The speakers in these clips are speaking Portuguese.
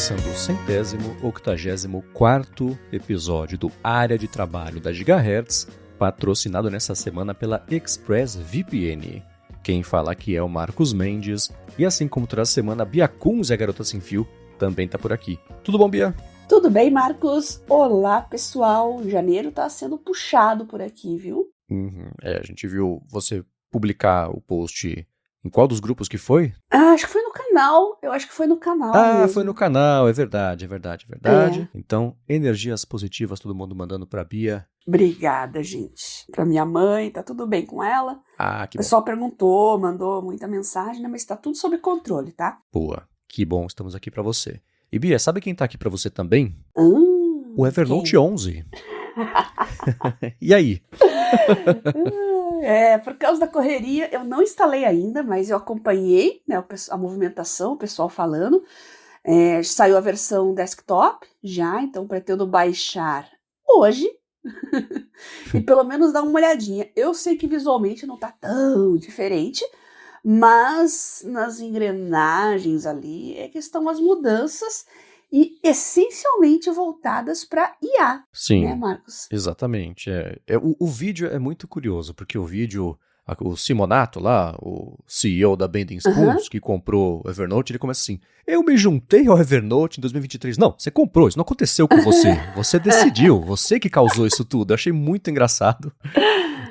começando o 184º episódio do Área de Trabalho da Gigahertz, patrocinado nessa semana pela ExpressVPN. Quem fala aqui é o Marcos Mendes, e assim como toda semana, a Bia Kunz e a Garota Sem Fio também tá por aqui. Tudo bom, Bia? Tudo bem, Marcos? Olá, pessoal. Janeiro tá sendo puxado por aqui, viu? A gente viu você publicar o post em qual dos grupos que foi? Acho que foi no canal. Eu acho que foi no canal mesmo. Foi no canal, é verdade. Então, energias positivas, todo mundo mandando pra Bia. Obrigada, gente. Pra minha mãe, tá tudo bem com ela. Que o pessoal perguntou, mandou muita mensagem, né? Mas tá tudo sob controle, tá? Boa, que bom, estamos aqui pra você. E Bia, sabe quem tá aqui pra você também? O Evernote quem? 11. E aí? Por causa da correria, eu não instalei ainda, mas eu acompanhei, né, a movimentação, o pessoal falando. Saiu a versão desktop já, então pretendo baixar hoje e pelo menos dar uma olhadinha. Eu sei que visualmente não tá tão diferente, mas nas engrenagens ali é que estão as mudanças e essencialmente voltadas para IA. Sim, né, Marcos? Exatamente. O vídeo é muito curioso, porque o vídeo, o Simonato lá, o CEO da Bending Spoons, que comprou o Evernote, ele começa assim: eu me juntei ao Evernote em 2023. Não, você comprou, isso não aconteceu com você. Você decidiu, você que causou isso tudo. Eu achei muito engraçado.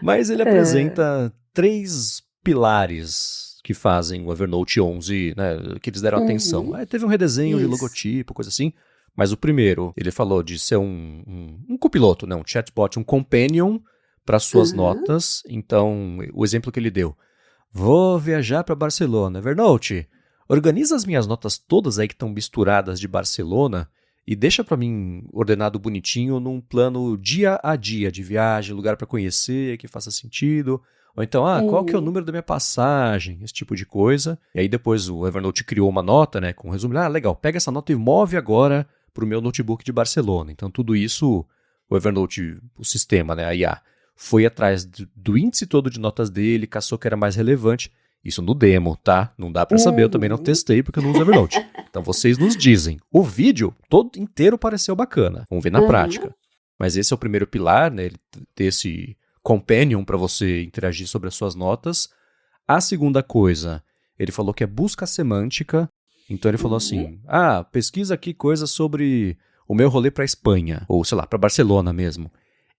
Mas ele apresenta 3 pilares que fazem o Evernote 11, né, que eles deram atenção. Aí teve um redesenho de logotipo, coisa assim. Mas o primeiro, ele falou de ser um copiloto, né, um chatbot, um companion para suas notas. Então, o exemplo que ele deu: vou viajar para Barcelona. Evernote, organiza as minhas notas todas aí que estão misturadas de Barcelona e deixa para mim ordenado bonitinho num plano dia a dia de viagem, lugar para conhecer, que faça sentido. Ou então, qual que é o número da minha passagem? Esse tipo de coisa. E aí depois o Evernote criou uma nota, né, com um resumo. Legal, pega essa nota e move agora para o meu notebook de Barcelona. Então tudo isso, o Evernote, o sistema, né, a IA, foi atrás do índice todo de notas dele, caçou que era mais relevante. Isso no demo, tá? Não dá para saber, eu também não testei porque eu não uso Evernote. Então vocês nos dizem. O vídeo todo inteiro pareceu bacana. Vamos ver na prática. Mas esse é o primeiro pilar, né, ele ter esse companion para você interagir sobre as suas notas. A segunda coisa, ele falou que é busca semântica. Então ele falou assim: pesquisa aqui coisas sobre o meu rolê para Espanha, ou sei lá, para Barcelona mesmo.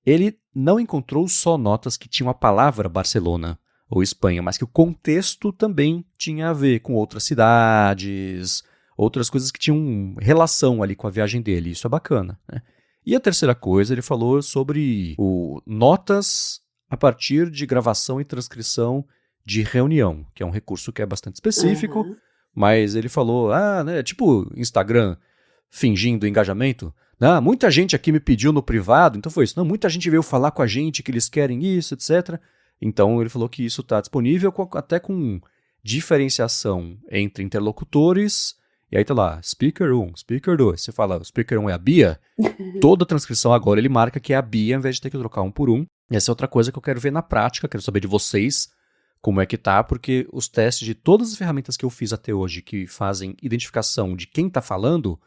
Ele não encontrou só notas que tinham a palavra Barcelona ou Espanha, mas que o contexto também tinha a ver com outras cidades, outras coisas que tinham relação ali com a viagem dele. Isso é bacana, né? E a terceira coisa, ele falou sobre notas a partir de gravação e transcrição de reunião, que é um recurso que é bastante específico, mas ele falou, né, tipo Instagram fingindo engajamento. Muita gente aqui me pediu no privado, então foi isso. Não, muita gente veio falar com a gente que eles querem isso, etc. Então ele falou que isso está disponível até com diferenciação entre interlocutores. E aí tá lá, Speaker 1, Speaker 2. Você fala, o Speaker 1 é a Bia, toda a transcrição agora ele marca que é a Bia, ao invés de ter que trocar um por um. E essa é outra coisa que eu quero ver na prática, quero saber de vocês como é que tá, porque os testes de todas as ferramentas que eu fiz até hoje que fazem identificação de quem tá falando,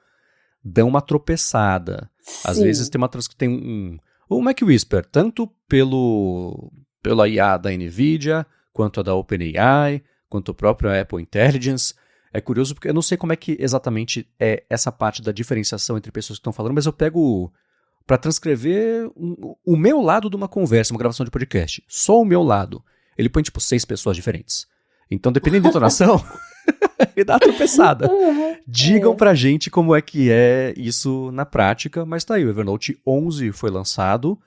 dão uma tropeçada. Sim. Às vezes tem o Mac Whisper, tanto pela IA da NVIDIA, quanto a da OpenAI, quanto o próprio Apple Intelligence. É curioso porque eu não sei como é que exatamente é essa parte da diferenciação entre pessoas que estão falando, mas eu pego para transcrever o meu lado de uma conversa, uma gravação de podcast. Só o meu lado. Ele põe, 6 pessoas diferentes. Então, dependendo da entonação, ele dá uma tropeçada. Digam pra gente como é que é isso na prática, mas tá aí, o Evernote 11 foi lançado.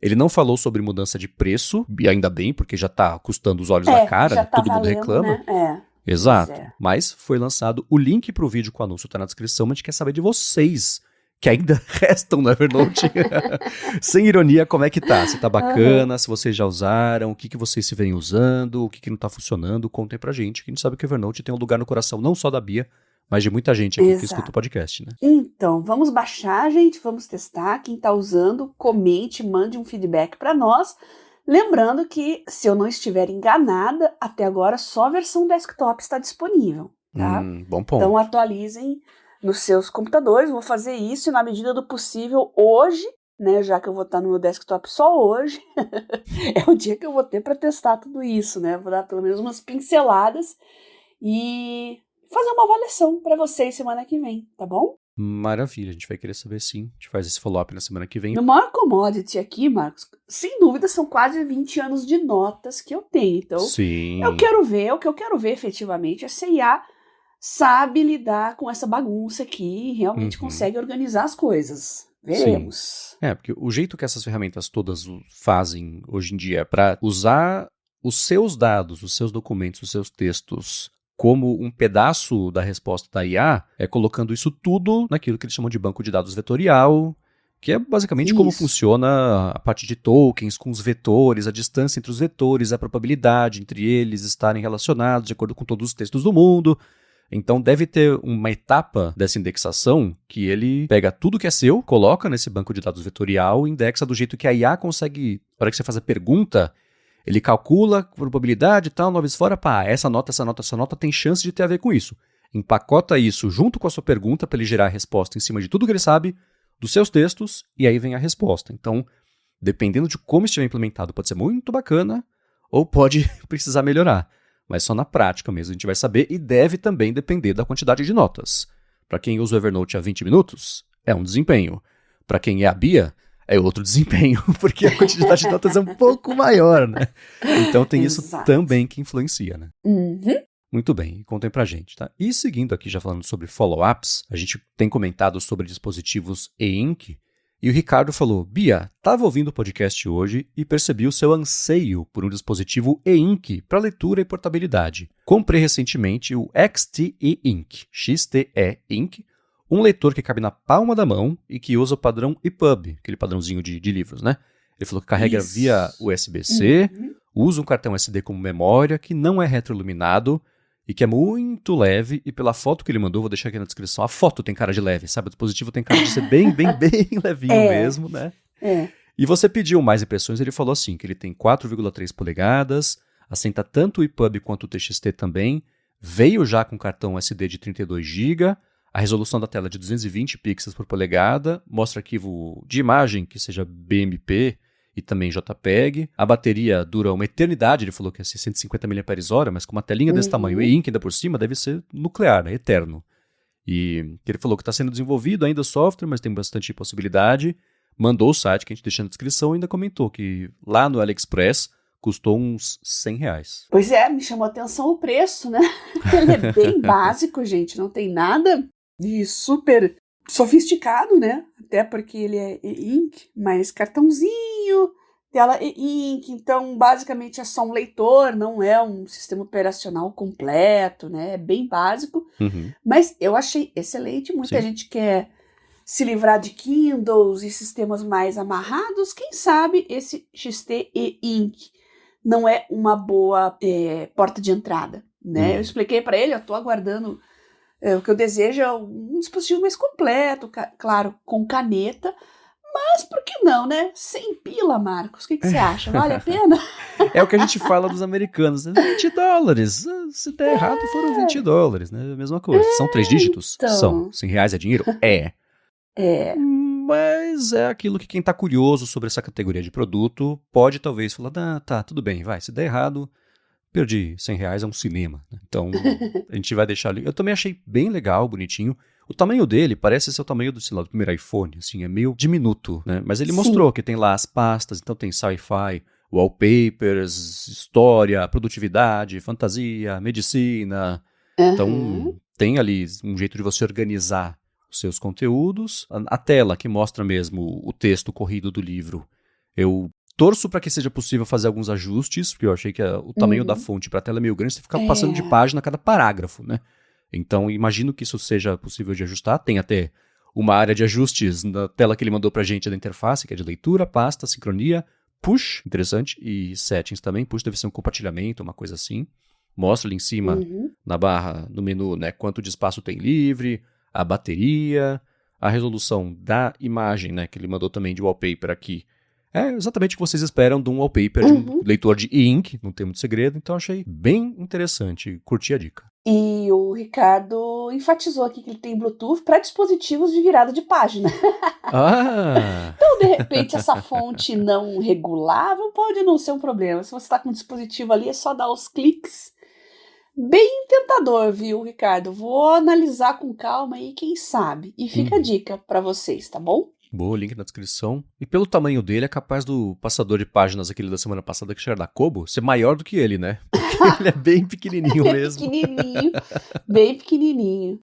Ele não falou sobre mudança de preço, e ainda bem, porque já tá custando os olhos da cara, já tá todo mundo reclama. Né? Exato. Mas foi lançado o link pro vídeo com o anúncio, tá na descrição, mas a gente quer saber de vocês, que ainda restam no Evernote. Sem ironia, como é que tá? Se tá bacana, se vocês já usaram, o que vocês se vêm usando, o que não tá funcionando, contem pra gente, que a gente sabe que o Evernote tem um lugar no coração, não só da Bia, mas de muita gente aqui que escuta o podcast, né? Então, vamos baixar, gente, vamos testar. Quem tá usando, comente, mande um feedback pra nós. Lembrando que, se eu não estiver enganada, até agora só a versão desktop está disponível, tá? Bom ponto. Então atualizem nos seus computadores. Vou fazer isso na medida do possível hoje, né, já que eu vou estar no meu desktop só hoje. É o dia que eu vou ter para testar tudo isso, né? Vou dar pelo menos umas pinceladas e fazer uma avaliação para vocês semana que vem, tá bom? Maravilha, a gente vai querer saber sim. A gente faz esse follow-up na semana que vem. No maior commodity aqui, Marcos, sem dúvida são quase 20 anos de notas que eu tenho. Então, sim. eu quero ver, o que eu quero ver efetivamente é se a IA sabe lidar com essa bagunça aqui e realmente consegue organizar as coisas. Veremos. Sim. Porque o jeito que essas ferramentas todas fazem hoje em dia é para usar os seus dados, os seus documentos, os seus textos como um pedaço da resposta da IA, é colocando isso tudo naquilo que eles chamam de banco de dados vetorial, que é basicamente como funciona a parte de tokens, com os vetores, a distância entre os vetores, a probabilidade entre eles estarem relacionados de acordo com todos os textos do mundo. Então deve ter uma etapa dessa indexação que ele pega tudo que é seu, coloca nesse banco de dados vetorial, indexa do jeito que a IA consegue, na hora que você faz a pergunta, ele calcula a probabilidade e tal, noves fora, essa nota tem chance de ter a ver com isso. Empacota isso junto com a sua pergunta para ele gerar a resposta em cima de tudo que ele sabe, dos seus textos, e aí vem a resposta. Então, dependendo de como estiver implementado, pode ser muito bacana ou pode precisar melhorar. Mas só na prática mesmo a gente vai saber e deve também depender da quantidade de notas. Para quem usa o Evernote há 20 minutos, é um desempenho. Para quem é a Bia, é outro desempenho, porque a quantidade de notas é um pouco maior, né? Então tem isso também que influencia, né? Muito bem, contem pra gente, tá? E seguindo aqui, já falando sobre follow-ups, a gente tem comentado sobre dispositivos e-ink, e o Ricardo falou, Bia, estava ouvindo o podcast hoje e percebi o seu anseio por um dispositivo e-ink para leitura e portabilidade. Comprei recentemente o XTE Ink, XTE Ink, um leitor que cabe na palma da mão e que usa o padrão EPUB, aquele padrãozinho de livros, né? Ele falou que carrega via USB-C, usa um cartão SD como memória, que não é retroiluminado e que é muito leve. E pela foto que ele mandou, vou deixar aqui na descrição, a foto tem cara de leve, sabe? O dispositivo tem cara de ser bem levinho mesmo, né? E você pediu mais impressões, ele falou assim, que ele tem 4,3 polegadas, assenta tanto o EPUB quanto o TXT também, veio já com cartão SD de 32 GB, a resolução da tela é de 220 pixels por polegada, mostra arquivo de imagem que seja BMP e também JPEG. A bateria dura uma eternidade, ele falou que é 650 mAh, mas com uma telinha desse tamanho e ink ainda por cima, deve ser nuclear, né? Eterno. E ele falou que está sendo desenvolvido ainda o software, mas tem bastante possibilidade. Mandou o site que a gente deixa na descrição e ainda comentou que lá no AliExpress custou uns R$100. Pois é, me chamou a atenção o preço, né? Ele é bem básico, gente, não tem nada de super sofisticado, né? Até porque ele é e-ink, mas cartãozinho, tela e-ink, então basicamente é só um leitor, não é um sistema operacional completo, né? É bem básico, mas eu achei excelente. Muita gente quer se livrar de Kindles e sistemas mais amarrados, quem sabe esse XT e-ink não é uma boa porta de entrada, né? Eu expliquei para ele, eu tô aguardando. O que eu desejo é um dispositivo mais completo, claro, com caneta, mas por que não, né? 100 pila, Marcos, o que você acha? Vale a pena? É o que a gente fala dos americanos, né? $20. Se der errado, foram $20, né? A mesma coisa. São 3 dígitos? Então. São. R$100 é dinheiro? Mas é aquilo que quem tá curioso sobre essa categoria de produto pode talvez falar, tá, tudo bem, vai, se der errado, perdi R$100, é um cinema. Então, a gente vai deixar ali. Eu também achei bem legal, bonitinho. O tamanho dele parece ser o tamanho do, sei lá, do primeiro iPhone, assim, é meio diminuto, né? Mas ele mostrou que tem lá as pastas, então tem sci-fi, wallpapers, história, produtividade, fantasia, medicina. Então, tem ali um jeito de você organizar os seus conteúdos. A tela que mostra mesmo o texto corrido do livro, eu torço para que seja possível fazer alguns ajustes, porque eu achei que o tamanho da fonte para a tela é meio grande, você fica passando de página a cada parágrafo, né? Então, imagino que isso seja possível de ajustar. Tem até uma área de ajustes na tela que ele mandou pra gente da interface, que é de leitura, pasta, sincronia, push, interessante, e settings também. Push deve ser um compartilhamento, uma coisa assim. Mostra ali em cima, na barra, no menu, né, quanto de espaço tem livre, a bateria, a resolução da imagem, né, que ele mandou também de wallpaper aqui. É exatamente o que vocês esperam de um wallpaper, de um leitor de e-ink, não tem muito segredo, então achei bem interessante, curti a dica. E o Ricardo enfatizou aqui que ele tem Bluetooth para dispositivos de virada de página. Ah! Então, de repente, essa fonte não regulável pode não ser um problema. Se você está com um dispositivo ali, é só dar os cliques. Bem tentador, viu, Ricardo? Vou analisar com calma aí, quem sabe. E fica a dica para vocês, tá bom? Boa, link na descrição. E pelo tamanho dele, é capaz do passador de páginas, aquele da semana passada que era da Kobo, ser maior do que ele, né? Porque ele é bem pequenininho mesmo. Pequenininho, bem pequenininho.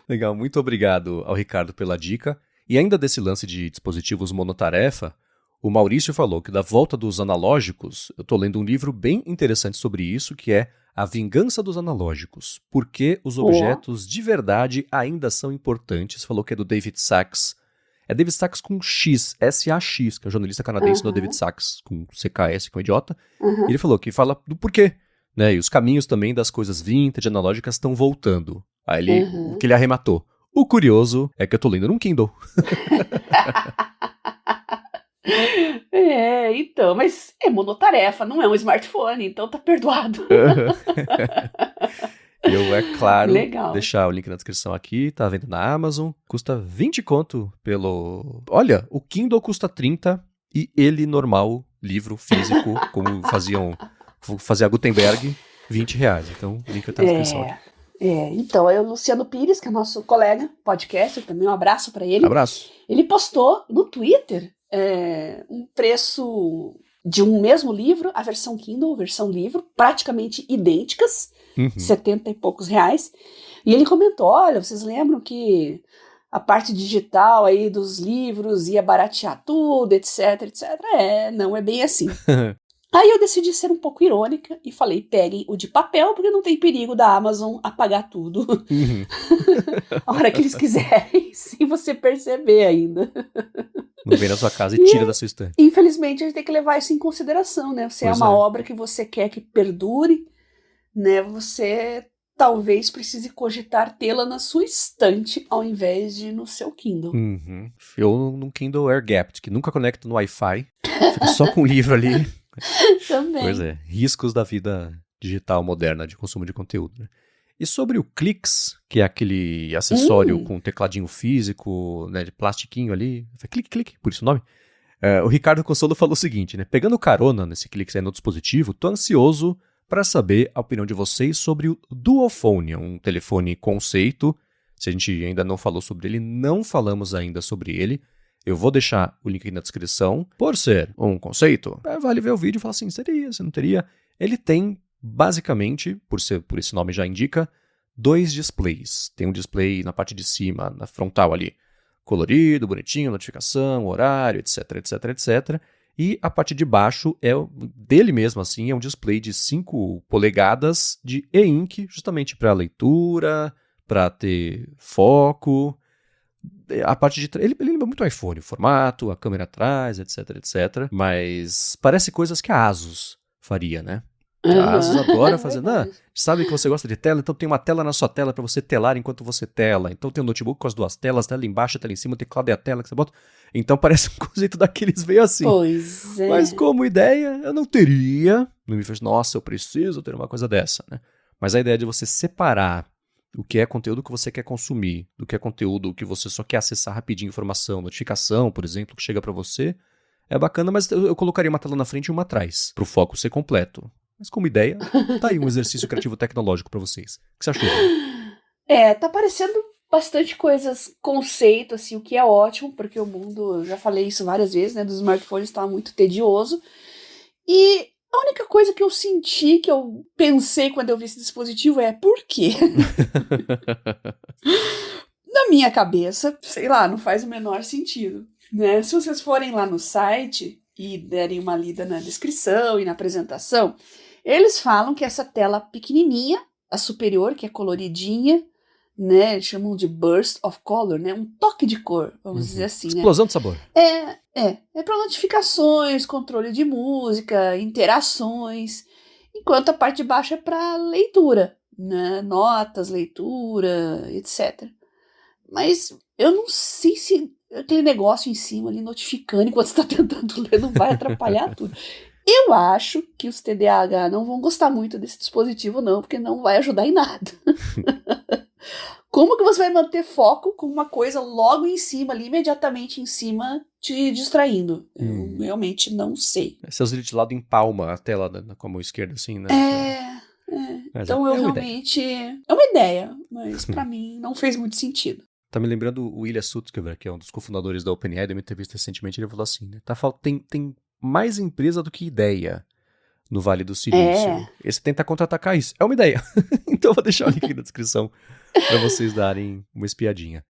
Legal, muito obrigado ao Ricardo pela dica. E ainda desse lance de dispositivos monotarefa, o Maurício falou que da volta dos analógicos, eu tô lendo um livro bem interessante sobre isso, que é A Vingança dos Analógicos. Por que os objetos de verdade ainda são importantes. Falou que é do David Sachs. É David Sachs com X, S-A-X, que é um jornalista canadense do David Sachs, com CKS, que é um idiota. E ele falou que fala do porquê, né? E os caminhos também das coisas vintage, analógicas, estão voltando. Aí ele, o que ele arrematou. O curioso é que eu tô lendo num Kindle. Então, mas é monotarefa, não é um smartphone, então tá perdoado. Eu, é claro, Legal. deixar o link na descrição aqui, tá vendo na Amazon, custa 20 conto pelo... Olha, o Kindle custa 30 e ele normal, livro físico, como fazia Gutenberg, 20 reais. Então, o link tá na descrição aqui. Então, é o Luciano Pires, que é nosso colega podcaster, também um abraço para ele. Abraço. Ele postou no Twitter um preço de um mesmo livro, a versão Kindle, a versão livro, praticamente idênticas, 70 e poucos reais. E ele comentou, olha, vocês lembram que a parte digital aí dos livros ia baratear tudo, etc, etc. Não é bem assim. Aí eu decidi ser um pouco irônica e falei, peguem o de papel, porque não tem perigo da Amazon apagar tudo. A hora que eles quiserem, sem você perceber ainda. Não vem na sua casa e tira da sua estante. Infelizmente, a gente tem que levar isso em consideração, né? Se é uma obra que você quer que perdure, né? Você talvez precise cogitar tê-la na sua estante, ao invés de no seu Kindle. Eu no Kindle AirGapped, que nunca conecta no Wi-Fi, fica só com o livro ali. Também. Pois é, riscos da vida digital moderna de consumo de conteúdo, né? E sobre o Clix, que é aquele acessório com tecladinho físico, né, de plastiquinho ali, clique, clique, por isso o nome. O Ricardo Consolo falou o seguinte, né, pegando carona nesse Clix aí no dispositivo, tô ansioso para saber a opinião de vocês sobre o Duophone, um telefone conceito. Se a gente ainda não falou sobre ele, não falamos ainda sobre ele. Eu vou deixar o link aqui na descrição. Por ser um conceito, vale ver o vídeo e falar assim, seria, se não teria. Ele tem, basicamente, por esse nome já indica, 2 displays. Tem um display na parte de cima, na frontal ali, colorido, bonitinho, notificação, horário, etc, etc, etc. E a parte de baixo é dele mesmo, assim, é um display de 5 polegadas de e-ink, justamente para leitura, para ter foco. A parte de trás, ele lembra muito o iPhone, o formato, a câmera atrás, etc, etc. Mas parece coisas que a Asus faria, né? A Asus adora fazer, sabe que você gosta de tela, então tem uma tela na sua tela para você telar enquanto você tela. Então tem um notebook com as 2 telas, tela embaixo, tela em cima, o teclado é a tela que você bota. Então parece um conceito daqueles veio assim. Pois é. Mas como ideia, eu não teria. Não me fez, nossa, eu preciso ter uma coisa dessa, né? Mas a ideia de você separar o que é conteúdo que você quer consumir, do que é conteúdo que você só quer acessar rapidinho, informação, notificação, por exemplo, que chega para você, é bacana, mas eu colocaria uma tela na frente e uma atrás, para o foco ser completo. Mas como ideia, tá aí um exercício criativo tecnológico para vocês. O que você achou? Tá parecendo bastante coisas, conceito, assim, o que é ótimo, porque o mundo, eu já falei isso várias vezes, né, dos smartphones está muito tedioso. E a única coisa que eu senti, que eu pensei quando eu vi esse dispositivo é por quê? Na minha cabeça, sei lá, não faz o menor sentido, né? Se vocês forem lá no site e derem uma lida na descrição e na apresentação, eles falam que essa tela pequenininha, a superior, que é coloridinha, né? Eles chamam de burst of color, né? Um toque de cor, vamos dizer assim, né? Explosão de sabor. É para notificações, controle de música, interações, enquanto a parte de baixo é para leitura, né? Notas, leitura, etc. Mas eu não sei se aquele negócio em cima ali notificando enquanto você está tentando ler não vai atrapalhar tudo. Eu acho que os TDAH não vão gostar muito desse dispositivo, não, porque não vai ajudar em nada. Como que você vai manter foco com uma coisa logo em cima, ali, imediatamente em cima, te distraindo? Eu realmente não sei. Se eu de lado empalma a tela com a mão esquerda, assim, né? Então eu é uma ideia. realmente... É uma ideia, mas pra mim não fez muito sentido. Tá me lembrando o Ilya Sutskever, que é um dos cofundadores da OpenAI, deu uma entrevista recentemente, ele falou assim, né? Tem mais empresa do que ideia no Vale do Silício. Esse tenta contra-atacar isso. É uma ideia. Então eu vou deixar o link na descrição para vocês darem uma espiadinha.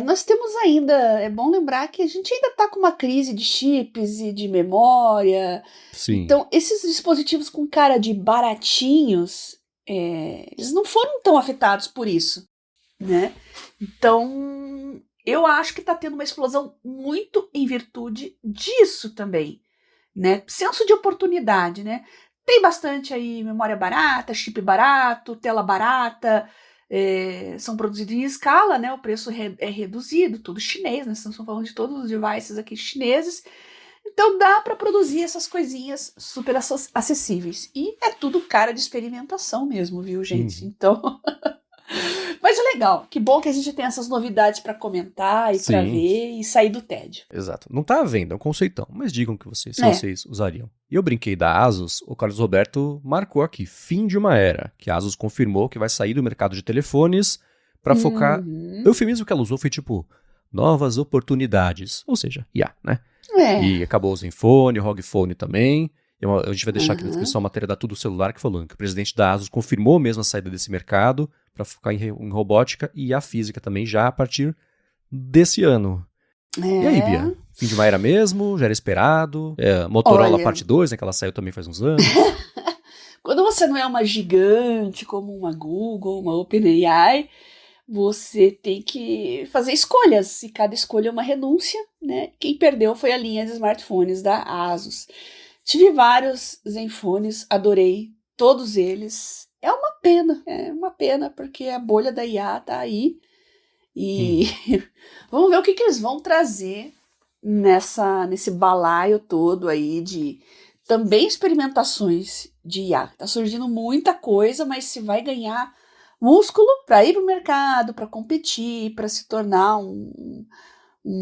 Nós temos ainda... É bom lembrar que a gente ainda tá com uma crise de chips e de memória. Sim. Então, esses dispositivos com cara de baratinhos, eles não foram tão afetados por isso, né? Então, eu acho que está tendo uma explosão muito em virtude disso também, né? Senso de oportunidade, né? Tem bastante aí memória barata, chip barato, tela barata, são produzidos em escala, né? O preço é reduzido, tudo chinês, né? Estamos falando de todos os devices aqui chineses. Então dá para produzir essas coisinhas super acessíveis. E é tudo cara de experimentação mesmo, viu, gente? Então... Mas é legal, que bom que a gente tem essas novidades para comentar e para ver e sair do tédio. Exato. Não tá à venda, é um conceitão, mas digam que vocês usariam. E eu brinquei da Asus, o Carlos Roberto marcou aqui, fim de uma era, que a Asus confirmou que vai sair do mercado de telefones para focar... O eufemismo que ela usou foi tipo, novas oportunidades, ou seja, IA, né? E acabou o Zenfone, o ROG Phone também. A gente vai deixar aqui na descrição a matéria da Tudo Celular que falou que o presidente da Asus confirmou mesmo a saída desse mercado para focar em robótica e a física também já a partir desse ano. E aí, Bia? Fim de uma era mesmo? Já era esperado? Motorola parte 2, né, que ela saiu também faz uns anos. Quando você não é uma gigante como uma Google, uma OpenAI, você tem que fazer escolhas, e cada escolha é uma renúncia, né? Quem perdeu foi a linha de smartphones da Asus. Tive vários Zenfones, adorei todos eles. É uma pena, porque a bolha da IA tá aí. E vamos ver o que eles vão trazer nesse balaio todo aí de também experimentações de IA. Tá surgindo muita coisa, mas se vai ganhar músculo para ir pro mercado, para competir, para se tornar um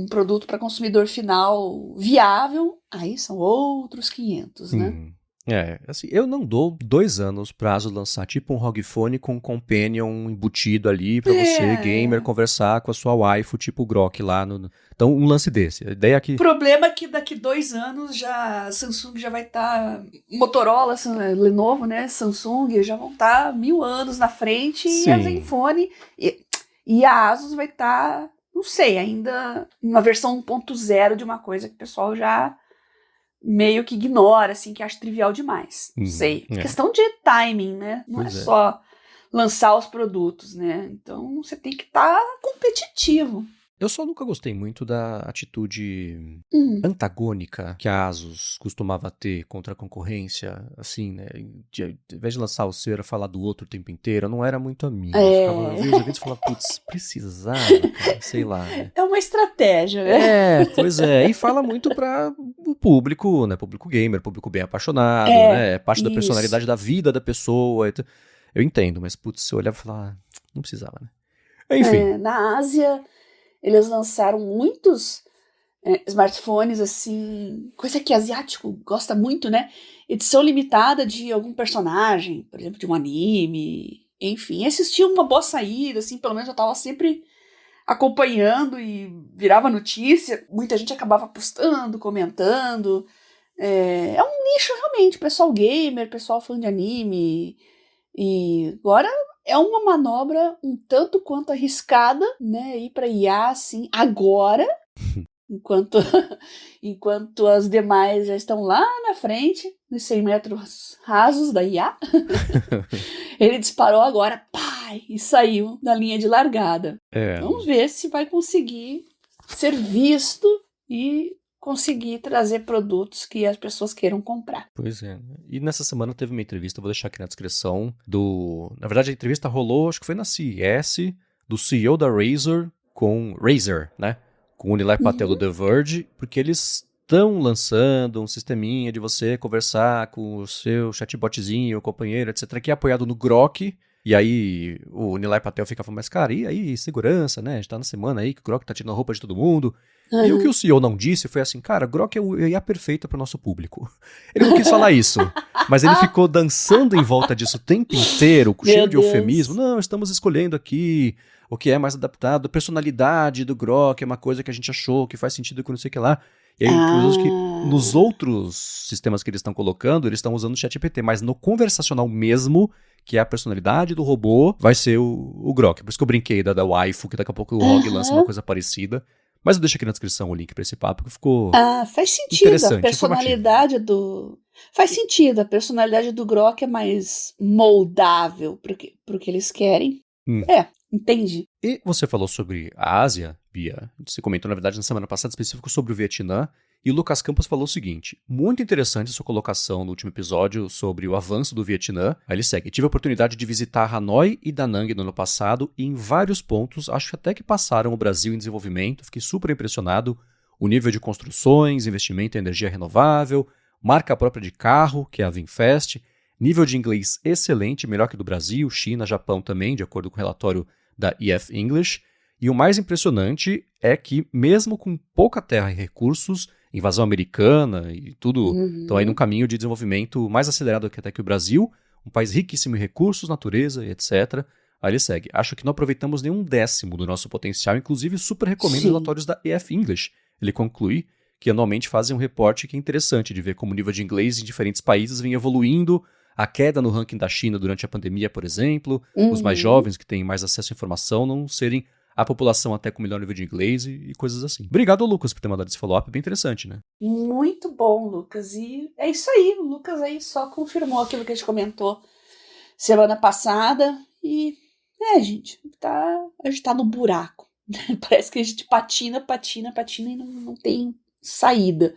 produto para consumidor final viável, aí são outros 500, né? Assim, eu não dou 2 anos prazo lançar tipo um ROG Phone com um Companion embutido ali pra você, gamer, conversar com a sua waifu, tipo o Grok lá no... Então, um lance desse. A ideia é que... O problema é que daqui 2 anos já a Samsung já vai estar... Motorola, Lenovo, né? Samsung já vão estar 1000 anos na frente. Sim. E a Zenfone e a Asus vai estar, não sei, ainda uma versão 1.0 de uma coisa que o pessoal já meio que ignora, assim, que acha trivial demais. Não sei. Questão de timing, né? Não é só lançar os produtos, né? Então você tem que estar competitivo. Eu só nunca gostei muito da atitude antagônica que a Asus costumava ter contra a concorrência, assim, né? Ao invés de lançar o seu, era falar do outro o tempo inteiro, não era muito a minha. Eu via os eventos e falava, putz, precisava, cara, sei lá. Né? É uma estratégia, né? Pois é. E fala muito para o público, né? Público gamer, público bem apaixonado, né? É parte da personalidade da vida da pessoa. Eu entendo, mas, putz, eu olhava e falava, não precisava, né? Enfim. Na Ásia... Eles lançaram muitos smartphones, assim, coisa que asiático gosta muito, né? Edição limitada de algum personagem, por exemplo, de um anime, enfim. Esses tinham uma boa saída, assim, pelo menos eu tava sempre acompanhando e virava notícia. Muita gente acabava postando, comentando. É um nicho, realmente, pessoal gamer, pessoal fã de anime. E agora... É uma manobra um tanto quanto arriscada, né? Ir para IA, assim, agora, enquanto as demais já estão lá na frente, nos 100 metros rasos da IA. Ele disparou agora, pai, e saiu da linha de largada. Vamos ver se vai conseguir ser visto e conseguir trazer produtos que as pessoas queiram comprar. Pois é. E nessa semana teve uma entrevista, vou deixar aqui na descrição, Na verdade, a entrevista rolou, acho que foi na CES, do CEO da Razer, né? Com o Nilay Patel do The Verge, porque eles estão lançando um sisteminha de você conversar com o seu chatbotzinho, o companheiro, etc., que é apoiado no Grok. E aí o Nilay Patel fica falando, mas cara, e aí segurança, né? A gente tá na semana aí que o Grok tá tirando a roupa de todo mundo. E o que o CEO não disse foi assim, cara, Grok é o IA perfeito para o nosso público. Ele não quis falar isso, mas ele ficou dançando em volta disso o tempo inteiro, cheio de eufemismo. Não, estamos escolhendo aqui o que é mais adaptado, a personalidade do Grok é uma coisa que a gente achou que faz sentido com não sei o que lá. E aí, que nos outros sistemas que eles estão colocando, eles estão usando o ChatGPT, mas no conversacional mesmo, que é a personalidade do robô, vai ser o Grok. Por isso que eu brinquei da waifu, que daqui a pouco o Rogue lança uma coisa parecida. Mas eu deixo aqui na descrição o link para esse papo, que ficou faz sentido. A personalidade do... Faz sentido. A personalidade do Grok é mais moldável pro que eles querem. Entendi. E você falou sobre a Ásia, Bia. Você comentou, na verdade, na semana passada, específico sobre o Vietnã. E o Lucas Campos falou o seguinte, muito interessante a sua colocação no último episódio sobre o avanço do Vietnã. Aí ele segue, tive a oportunidade de visitar Hanoi e Da Nang no ano passado e em vários pontos, acho até que passaram o Brasil em desenvolvimento, fiquei super impressionado. O nível de construções, investimento em energia renovável, marca própria de carro, que é a Vinfast, nível de inglês excelente, melhor que do Brasil, China, Japão também, de acordo com o relatório da EF English. E o mais impressionante é que, mesmo com pouca terra e recursos, invasão americana e tudo, estão aí num caminho de desenvolvimento mais acelerado que até que o Brasil, um país riquíssimo em recursos, natureza e etc. Aí ele segue, acho que não aproveitamos nenhum décimo do nosso potencial, inclusive super recomendo os relatórios da EF English. Ele conclui que anualmente fazem um reporte que é interessante de ver como o nível de inglês em diferentes países vem evoluindo, a queda no ranking da China durante a pandemia, por exemplo, os mais jovens que têm mais acesso à informação não serem a população até com melhor nível de inglês e coisas assim. Obrigado, Lucas, por ter mandado esse follow-up, bem interessante, né? Muito bom, Lucas. E é isso aí, o Lucas aí só confirmou aquilo que a gente comentou semana passada. E, gente, a gente tá no buraco. Parece que a gente patina e não tem saída.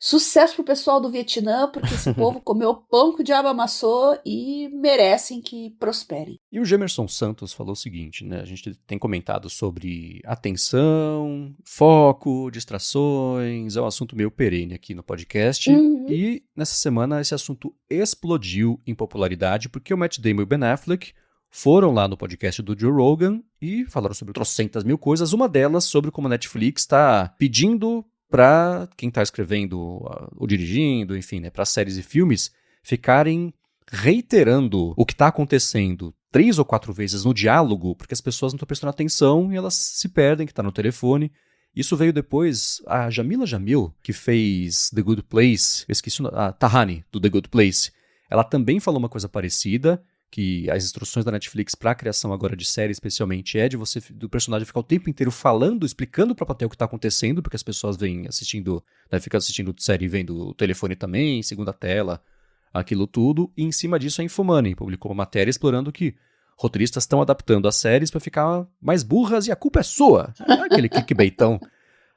Sucesso pro pessoal do Vietnã, porque esse povo comeu pão que o diabo amassou e merecem que prosperem. E o Gemerson Santos falou o seguinte, né? A gente tem comentado sobre atenção, foco, distrações, é um assunto meio perene aqui no podcast. E nessa semana esse assunto explodiu em popularidade porque o Matt Damon e o Ben Affleck foram lá no podcast do Joe Rogan e falaram sobre trocentas mil coisas. Uma delas sobre como a Netflix está pedindo para quem está escrevendo ou dirigindo, enfim, né, para séries e filmes, ficarem reiterando o que está acontecendo 3 ou 4 vezes no diálogo, porque as pessoas não estão prestando atenção e elas se perdem, que está no telefone. Isso veio depois, a Jamila Jamil, que fez The Good Place, eu esqueci a Tahani, do The Good Place, ela também falou uma coisa parecida, que as instruções da Netflix para a criação agora de série, especialmente, é de você, do personagem ficar o tempo inteiro falando, explicando para a plateia o que está acontecendo, porque as pessoas vêm assistindo, né, ficam assistindo série e vendo o telefone também, segunda tela, aquilo tudo, e em cima disso a Infomoney publicou uma matéria explorando que roteiristas estão adaptando as séries para ficar mais burras e a culpa é sua. Aquele clickbaitão,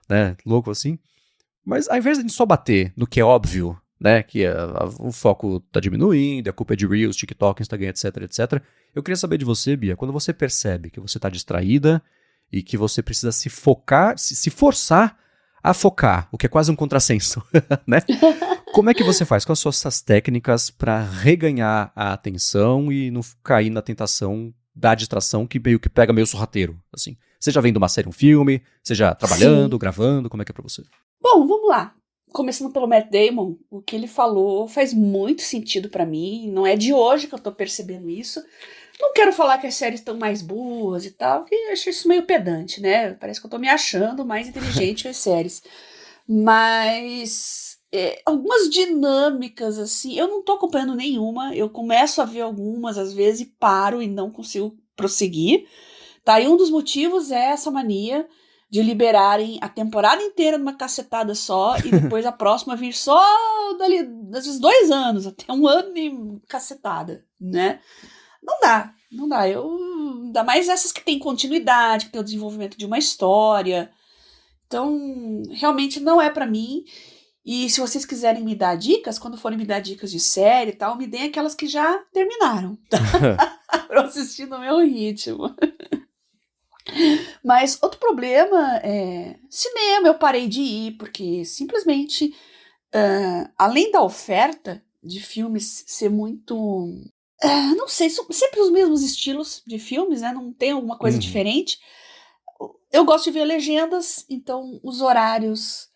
né, louco assim. Mas ao invés de a gente só bater no que é óbvio, né, que o foco tá diminuindo, a culpa é de Reels, TikTok, Instagram, etc. Eu queria saber de você, Bia, quando você percebe que você tá distraída e que você precisa se focar, se forçar a focar, o que é quase um contrassenso, né? Como é que você faz? Quais são essas técnicas para reganhar a atenção e não cair na tentação da distração que meio que pega meio sorrateiro, assim? Seja vendo uma série, um filme, seja trabalhando, gravando, como é que é pra você? Bom, vamos lá. Começando pelo Matt Damon, o que ele falou faz muito sentido pra mim. Não é de hoje que eu tô percebendo isso. Não quero falar que as séries estão mais boas e tal, porque eu acho isso meio pedante, né? Parece que eu tô me achando mais inteligente que as séries. Mas algumas dinâmicas, assim, eu não tô acompanhando nenhuma. Eu começo a ver algumas, às vezes, e paro e não consigo prosseguir. Tá? E um dos motivos é essa mania de liberarem a temporada inteira numa cacetada só e depois a próxima vir só dali, desses 2 anos, até 1 ano e cacetada, né? Não dá. Ainda mais essas que tem continuidade, que tem o desenvolvimento de uma história. Então, realmente não é pra mim. E se vocês quiserem me dar dicas, quando forem me dar dicas de série e tal, me deem aquelas que já terminaram, tá? Pra eu assistir no meu ritmo. Mas outro problema é cinema, eu parei de ir, porque simplesmente, além da oferta de filmes ser muito. Não sei, são sempre os mesmos estilos de filmes, né? Não tem alguma coisa Uhum. diferente. Eu gosto de ver legendas, então os horários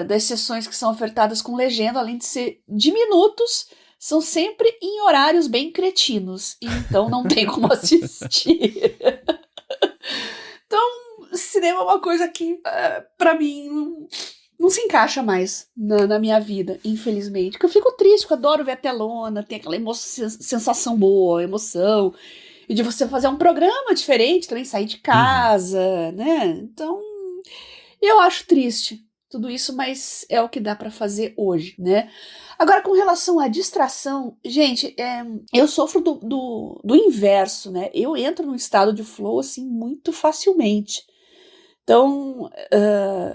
das sessões que são ofertadas com legenda, além de ser diminutos, são sempre em horários bem cretinos. Então não tem como assistir. Então, cinema é uma coisa que, pra mim, não se encaixa mais na minha vida, infelizmente. Porque eu fico triste, porque eu adoro ver a telona, tem aquela sensação boa, emoção. E de você fazer um programa diferente, também sair de Uhum. casa, né? Então, eu acho triste tudo isso, mas é o que dá pra fazer hoje, né? Agora, com relação à distração, gente, eu sofro do inverso, né? Eu entro num estado de flow, assim, muito facilmente. Então,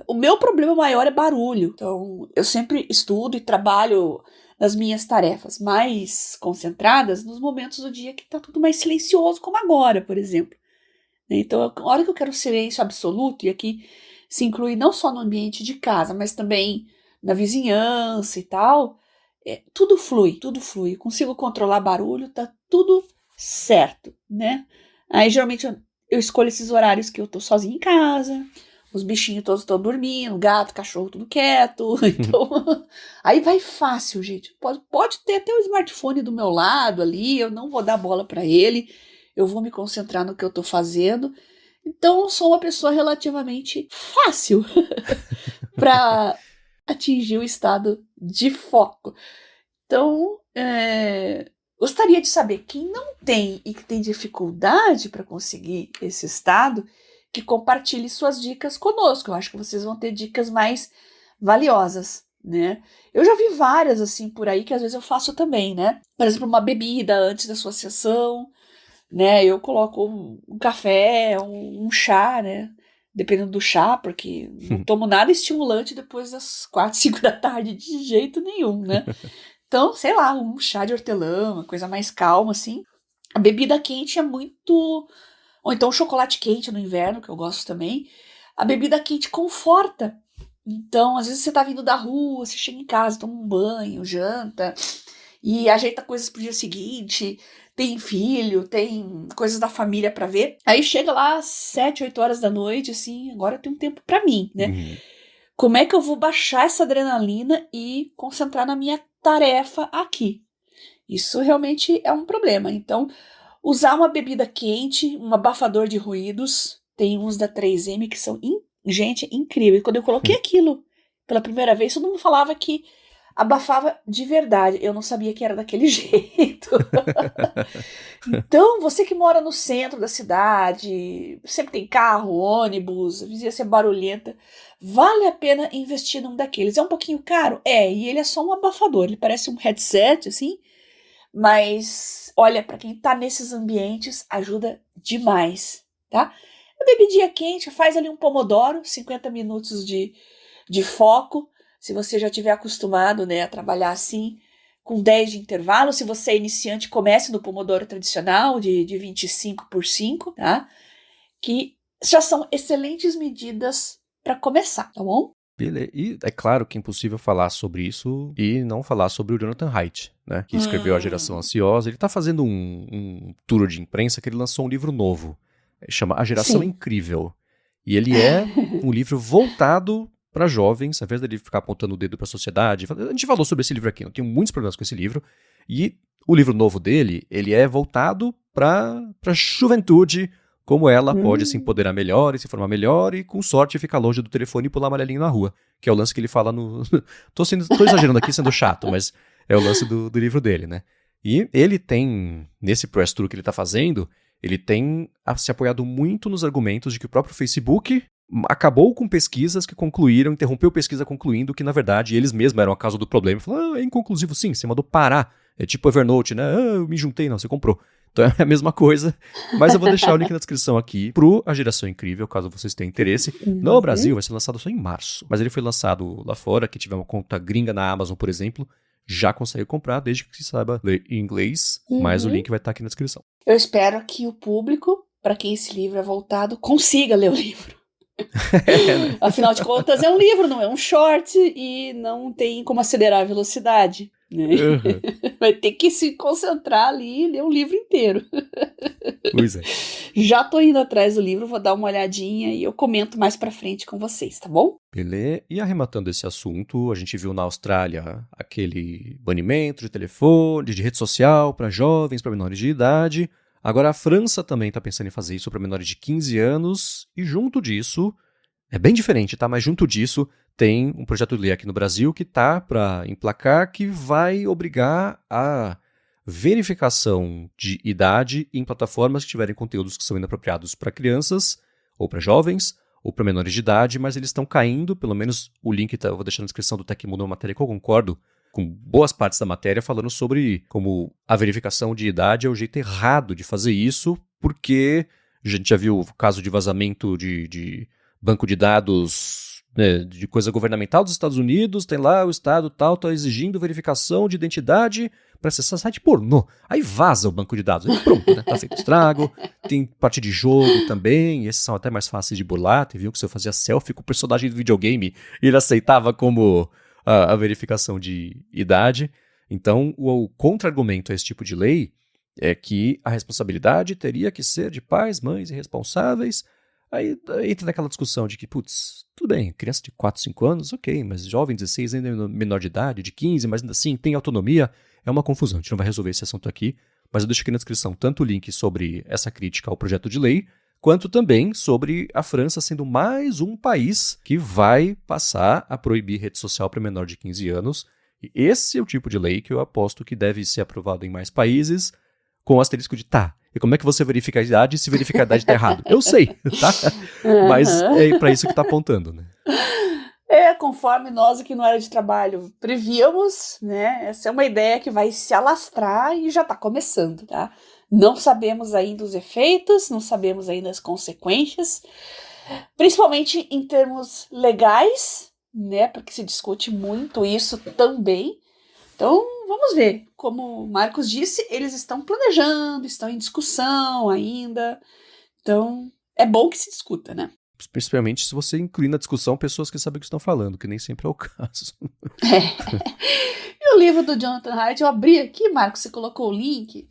o meu problema maior é barulho. Então, eu sempre estudo e trabalho nas minhas tarefas mais concentradas nos momentos do dia que tá tudo mais silencioso, como agora, por exemplo. Então, a hora que eu quero silêncio absoluto, e aqui se inclui não só no ambiente de casa, mas também na vizinhança e tal, tudo flui, tudo flui. Eu consigo controlar barulho, tá tudo certo, né? Aí, geralmente, eu escolho esses horários que eu tô sozinha em casa, os bichinhos todos estão dormindo, gato, cachorro, tudo quieto. Então, aí vai fácil, gente. Pode ter até o smartphone do meu lado ali, eu não vou dar bola para ele, eu vou me concentrar no que eu tô fazendo. Então, eu sou uma pessoa relativamente fácil para atingir o estado de foco. Então, gostaria de saber quem não tem e que tem dificuldade para conseguir esse estado, que compartilhe suas dicas conosco. Eu acho que vocês vão ter dicas mais valiosas, né? Eu já vi várias assim por aí que às vezes eu faço também, né? Por exemplo, uma bebida antes da sua sessão, né? Eu coloco um café, um chá, né? Dependendo do chá, porque não tomo nada estimulante depois das 4, 5 da tarde de jeito nenhum, né? Então, sei lá, um chá de hortelã, uma coisa mais calma, assim. A bebida quente é muito. Ou então chocolate quente no inverno, que eu gosto também. A bebida quente conforta. Então, às vezes você tá vindo da rua, você chega em casa, toma um banho, janta e ajeita coisas pro dia seguinte. Tem filho, tem coisas da família pra ver. Aí chega lá às 7, 8 horas da noite, assim, agora eu tenho tempo pra mim, né? Uhum. Como é que eu vou baixar essa adrenalina e concentrar na minha tarefa aqui? Isso realmente é um problema. Então, usar uma bebida quente, um abafador de ruídos, tem uns da 3M que são, gente, incríveis. Quando eu coloquei aquilo pela primeira vez, todo mundo falava que abafava de verdade. Eu não sabia que era daquele jeito. Então, você que mora no centro da cidade, sempre tem carro, ônibus, a vizinhança é barulhenta, vale a pena investir num daqueles. É um pouquinho caro? É, e ele é só um abafador, ele parece um headset, assim, mas olha, para quem tá nesses ambientes, ajuda demais, tá? A bebidinha quente, faz ali um pomodoro, 50 minutos de foco, se você já tiver acostumado, né, a trabalhar assim, com 10 de intervalo. Se você é iniciante, comece no pomodoro tradicional de 25 por 5, tá? Que já são excelentes medidas para começar, tá bom? E é claro que é impossível falar sobre isso e não falar sobre o Jonathan Haidt, né? Que escreveu A Geração Ansiosa. Ele tá fazendo um tour de imprensa que ele lançou um livro novo. Chama A Geração Sim. Incrível. E ele é um livro voltado para jovens, ao invés dele ficar apontando o dedo para a sociedade. A gente falou sobre esse livro aqui, eu tenho muitos problemas com esse livro. E o livro novo dele, ele é voltado para a juventude, como ela pode se empoderar melhor e se formar melhor e, com sorte, ficar longe do telefone e pular amarelinho na rua. Que é o lance que ele fala no... tô exagerando aqui, sendo chato, mas é o lance do livro dele, né? E ele tem, nesse press tour que ele tá fazendo, ele tem se apoiado muito nos argumentos de que o próprio Facebook acabou com pesquisas que concluíram, interrompeu pesquisa concluindo que, na verdade, eles mesmos eram a causa do problema. Falaram, é inconclusivo sim, você mandou parar. É tipo Evernote, né? Eu me juntei, não, você comprou. Então é a mesma coisa, mas eu vou deixar o link na descrição aqui pro A Geração Incrível, caso vocês tenham interesse. No Brasil vai ser lançado só em março, mas ele foi lançado lá fora, que tiver uma conta gringa na Amazon, por exemplo, já consegue comprar, desde que se saiba ler em inglês, mas o link vai estar aqui na descrição. Eu espero que o público para quem esse livro é voltado, consiga ler o livro. Afinal de contas, é um livro, não é um short, e não tem como acelerar a velocidade, né? Uhum. Vai ter que se concentrar ali e ler o livro inteiro. Pois é. Já tô indo atrás do livro, vou dar uma olhadinha e eu comento mais pra frente com vocês, tá bom? Beleza. E arrematando esse assunto, a gente viu na Austrália aquele banimento de telefone, de rede social para jovens, para menores de idade. Agora a França também está pensando em fazer isso para menores de 15 anos. E junto disso, é bem diferente, tá? Mas junto disso tem um projeto de lei aqui no Brasil que tá para emplacar, que vai obrigar a verificação de idade em plataformas que tiverem conteúdos que são inapropriados para crianças ou para jovens ou para menores de idade, mas eles estão caindo, pelo menos o link eu vou deixar na descrição do Tecmundo, uma matéria que eu concordo com boas partes da matéria, falando sobre como a verificação de idade é o jeito errado de fazer isso, porque a gente já viu o caso de vazamento de banco de dados, né, de coisa governamental dos Estados Unidos, tem lá o estado tal, está exigindo verificação de identidade para acessar site pornô. Aí vaza o banco de dados. Aí pronto, né? Tá feito estrago. Tem parte de jogo também. Esses são até mais fáceis de burlar. Teve um que você fazia selfie com o personagem do videogame e ele aceitava como a verificação de idade. Então, o contra-argumento a esse tipo de lei é que a responsabilidade teria que ser de pais, mães e responsáveis. Aí entra naquela discussão de que, putz, tudo bem, criança de 4, 5 anos, ok, mas jovem, 16, ainda é menor de idade, de 15, mas ainda assim tem autonomia. É uma confusão, a gente não vai resolver esse assunto aqui, mas eu deixo aqui na descrição tanto o link sobre essa crítica ao projeto de lei, quanto também sobre a França sendo mais um país que vai passar a proibir rede social para menor de 15 anos. E esse é o tipo de lei que eu aposto que deve ser aprovado em mais países, com o asterisco de e como é que você verifica a idade se verificar a idade está errado? Eu sei, tá? Mas é para isso que está apontando, né? Conforme nós aqui no Área de Trabalho prevíamos, né? Essa é uma ideia que vai se alastrar e já está começando, tá? Não sabemos ainda os efeitos, não sabemos ainda as consequências, principalmente em termos legais, né? Porque se discute muito isso também. Então, vamos ver. Como o Marcos disse, eles estão planejando, estão em discussão ainda. Então, é bom que se discuta, né? Principalmente se você incluir na discussão pessoas que sabem o que estão falando, que nem sempre é o caso. E o livro do Jonathan Haidt, eu abri aqui, Marcos, você colocou o link,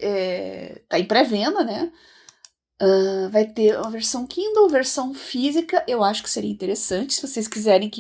tá em pré-venda, né? Vai ter uma versão Kindle, versão física, eu acho que seria interessante, se vocês quiserem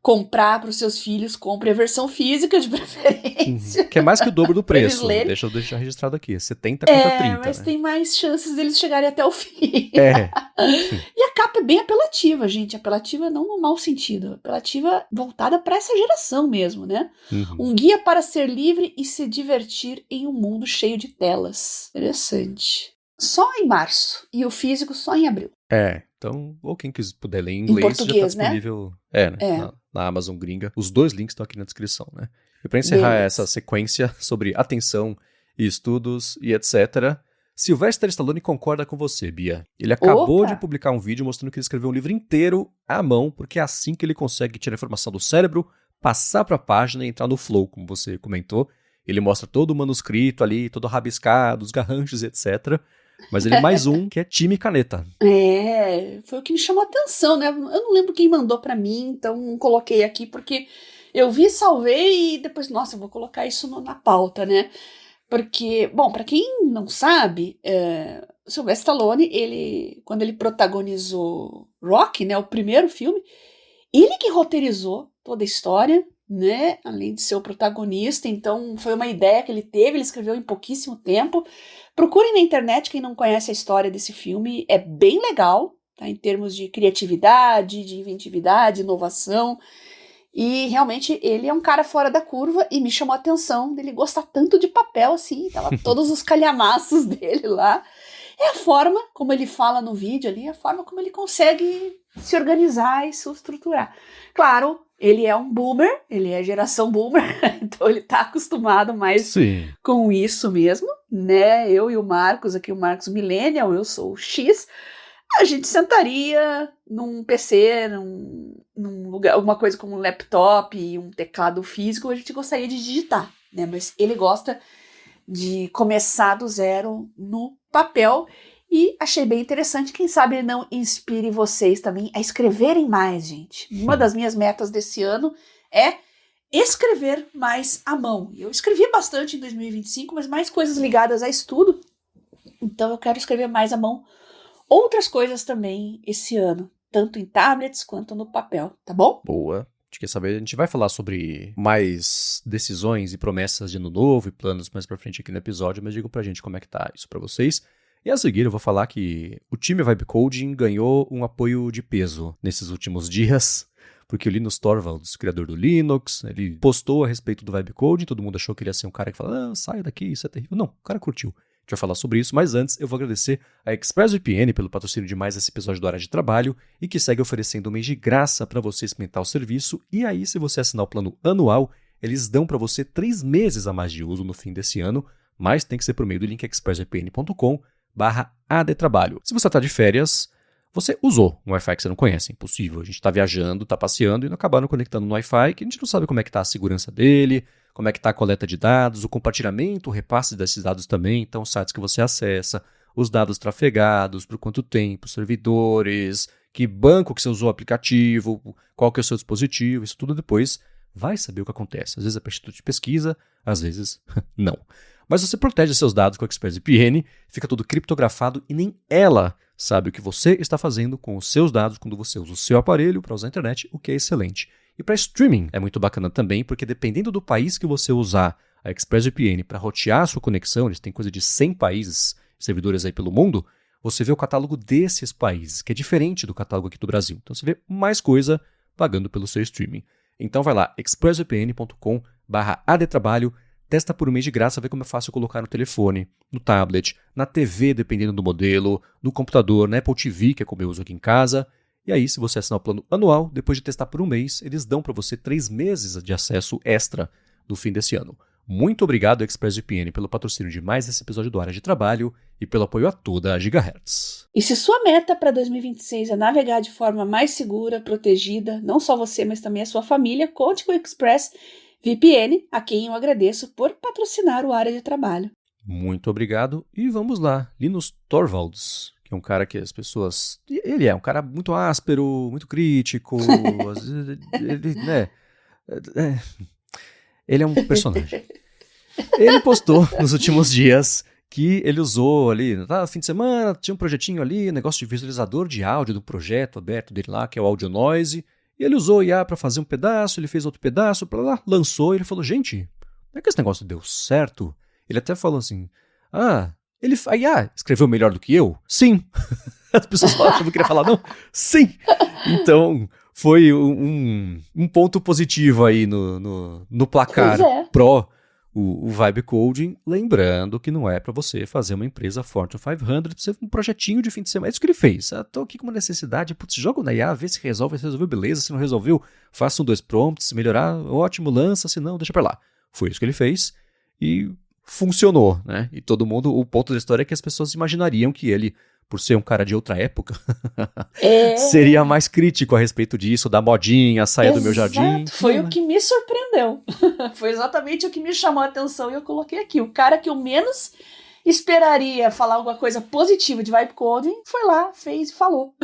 comprar para os seus filhos, compre a versão física de preferência. Que é mais que o dobro do preço. Deixa eu deixar registrado aqui. 70 contra 30. Mas tem mais chances deles chegarem até o fim. E a capa é bem apelativa, gente. Apelativa não no mau sentido. Apelativa voltada para essa geração mesmo, né? Um guia para ser livre e se divertir em um mundo cheio de telas. Interessante. Só em março. E o físico só em abril. Então, ou quem puder ler em inglês, português, já tá disponível, na Amazon gringa. Os dois links estão aqui na descrição, né? E para encerrar essa sequência sobre atenção e estudos e etc., Sylvester Stallone concorda com você, Bia. Ele acabou de publicar um vídeo mostrando que ele escreveu um livro inteiro à mão, porque é assim que ele consegue tirar a informação do cérebro, passar para a página e entrar no flow, como você comentou. Ele mostra todo o manuscrito ali, todo rabiscado, os garranchos, etc., mas ele é mais um que é time caneta. Foi o que me chamou a atenção, né? Eu não lembro quem mandou pra mim, então não coloquei aqui, porque eu vi, salvei e depois, nossa, eu vou colocar isso na pauta, né? Porque, bom, pra quem não sabe, o Sylvester Stallone, quando ele protagonizou Rocky, né, o primeiro filme, ele que roteirizou toda a história, né? Além de ser o protagonista, então foi uma ideia que ele teve, ele escreveu em pouquíssimo tempo. Procurem na internet quem não conhece a história desse filme, é bem legal, tá? Em termos de criatividade, de inventividade, inovação, e realmente ele é um cara fora da curva e me chamou a atenção dele gostar tanto de papel assim, tava todos os calhamaços dele lá. É a forma como ele fala no vídeo ali, a forma como ele consegue se organizar e se estruturar. Claro, ele é um boomer, ele é geração boomer, então ele tá acostumado mais com isso mesmo, né? Eu e o Marcos, aqui o Marcos Millennial, eu sou o X, a gente sentaria num PC, num lugar, alguma coisa como um laptop e um teclado físico, a gente gostaria de digitar, né? Mas ele gosta de começar do zero no papel. E achei bem interessante, quem sabe ele não inspire vocês também a escreverem mais, gente. Uma das minhas metas desse ano é escrever mais à mão. Eu escrevi bastante em 2025, mas mais coisas ligadas a estudo. Então eu quero escrever mais à mão outras coisas também esse ano, tanto em tablets quanto no papel, tá bom? Boa. A gente quer saber, a gente vai falar sobre mais decisões e promessas de ano novo e planos mais pra frente aqui no episódio, mas digam pra gente como é que tá isso pra vocês. E a seguir eu vou falar que o time Vibe Coding ganhou um apoio de peso nesses últimos dias, porque o Linus Torvalds, criador do Linux, ele postou a respeito do Vibe Coding, todo mundo achou que ele ia ser um cara que fala, não, sai daqui, isso é terrível. Não, o cara curtiu. A gente vai falar sobre isso, mas antes eu vou agradecer a ExpressVPN pelo patrocínio de mais esse episódio do Área de Trabalho e que segue oferecendo um mês de graça para você experimentar o serviço. E aí, se você assinar o plano anual, eles dão para você 3 meses a mais de uso no fim desse ano, mas tem que ser por meio do link expressvpn.com/adtrabalho. Se você está de férias, você usou um Wi-Fi que você não conhece, é impossível. A gente está viajando, está passeando e não acabaram conectando no Wi-Fi, que a gente não sabe como é que está a segurança dele, como é que está a coleta de dados, o compartilhamento, o repasse desses dados também, então os sites que você acessa, os dados trafegados, por quanto tempo, servidores, que banco que você usou o aplicativo, qual que é o seu dispositivo, isso tudo depois vai saber o que acontece. Às vezes é para instituto de pesquisa, às vezes não. Mas você protege seus dados com a ExpressVPN, fica tudo criptografado e nem ela sabe o que você está fazendo com os seus dados quando você usa o seu aparelho para usar a internet, o que é excelente. E para streaming é muito bacana também, porque dependendo do país que você usar a ExpressVPN para rotear a sua conexão, eles têm coisa de 100 países, servidores aí pelo mundo, você vê o catálogo desses países, que é diferente do catálogo aqui do Brasil. Então você vê mais coisa pagando pelo seu streaming. Então vai lá, expressvpn.com/adtrabalho, testa por um mês de graça, vê como é fácil colocar no telefone, no tablet, na TV, dependendo do modelo, no computador, na Apple TV, que é como eu uso aqui em casa. E aí, se você assinar o plano anual, depois de testar por um mês, eles dão para você 3 meses de acesso extra no fim desse ano. Muito obrigado, ExpressVPN, pelo patrocínio de mais esse episódio do Área de Trabalho e pelo apoio a toda a Gigahertz. E se sua meta para 2026 é navegar de forma mais segura, protegida, não só você, mas também a sua família, conte com o ExpressVPN, a quem eu agradeço por patrocinar o Área de Trabalho. Muito obrigado e vamos lá. Linus Torvalds, que é um cara que as pessoas... Ele é um cara muito áspero, muito crítico, às vezes ele, né... Ele é um personagem. Ele postou nos últimos dias que ele usou ali, no fim de semana, tinha um projetinho ali, negócio de visualizador de áudio do projeto aberto dele lá, que é o Audio Noise, e ele usou IA para fazer um pedaço, ele fez outro pedaço, lançou, e ele falou, gente, não é que esse negócio deu certo? Ele até falou assim, a IA escreveu melhor do que eu? Sim. As pessoas achavam que queria falar, não? Sim. Então... foi um ponto positivo aí no placar pró o Vibe Coding, lembrando que não é para você fazer uma empresa Fortune 500, pra ser um projetinho de fim de semana. É isso que ele fez. Tô aqui com uma necessidade, putz, joga na IA, vê se resolveu, beleza, se não resolveu, faça 2 prompts, se melhorar, ótimo, lança, se não, deixa pra lá. Foi isso que ele fez e funcionou, né? E todo mundo, o ponto da história é que as pessoas imaginariam que ele, por ser um cara de outra época, seria mais crítico a respeito disso, da modinha, saia do meu jardim. Foi o que me surpreendeu. Foi exatamente o que me chamou a atenção e eu coloquei aqui. O cara que eu menos esperaria falar alguma coisa positiva de Vibe Coding foi lá, fez e falou.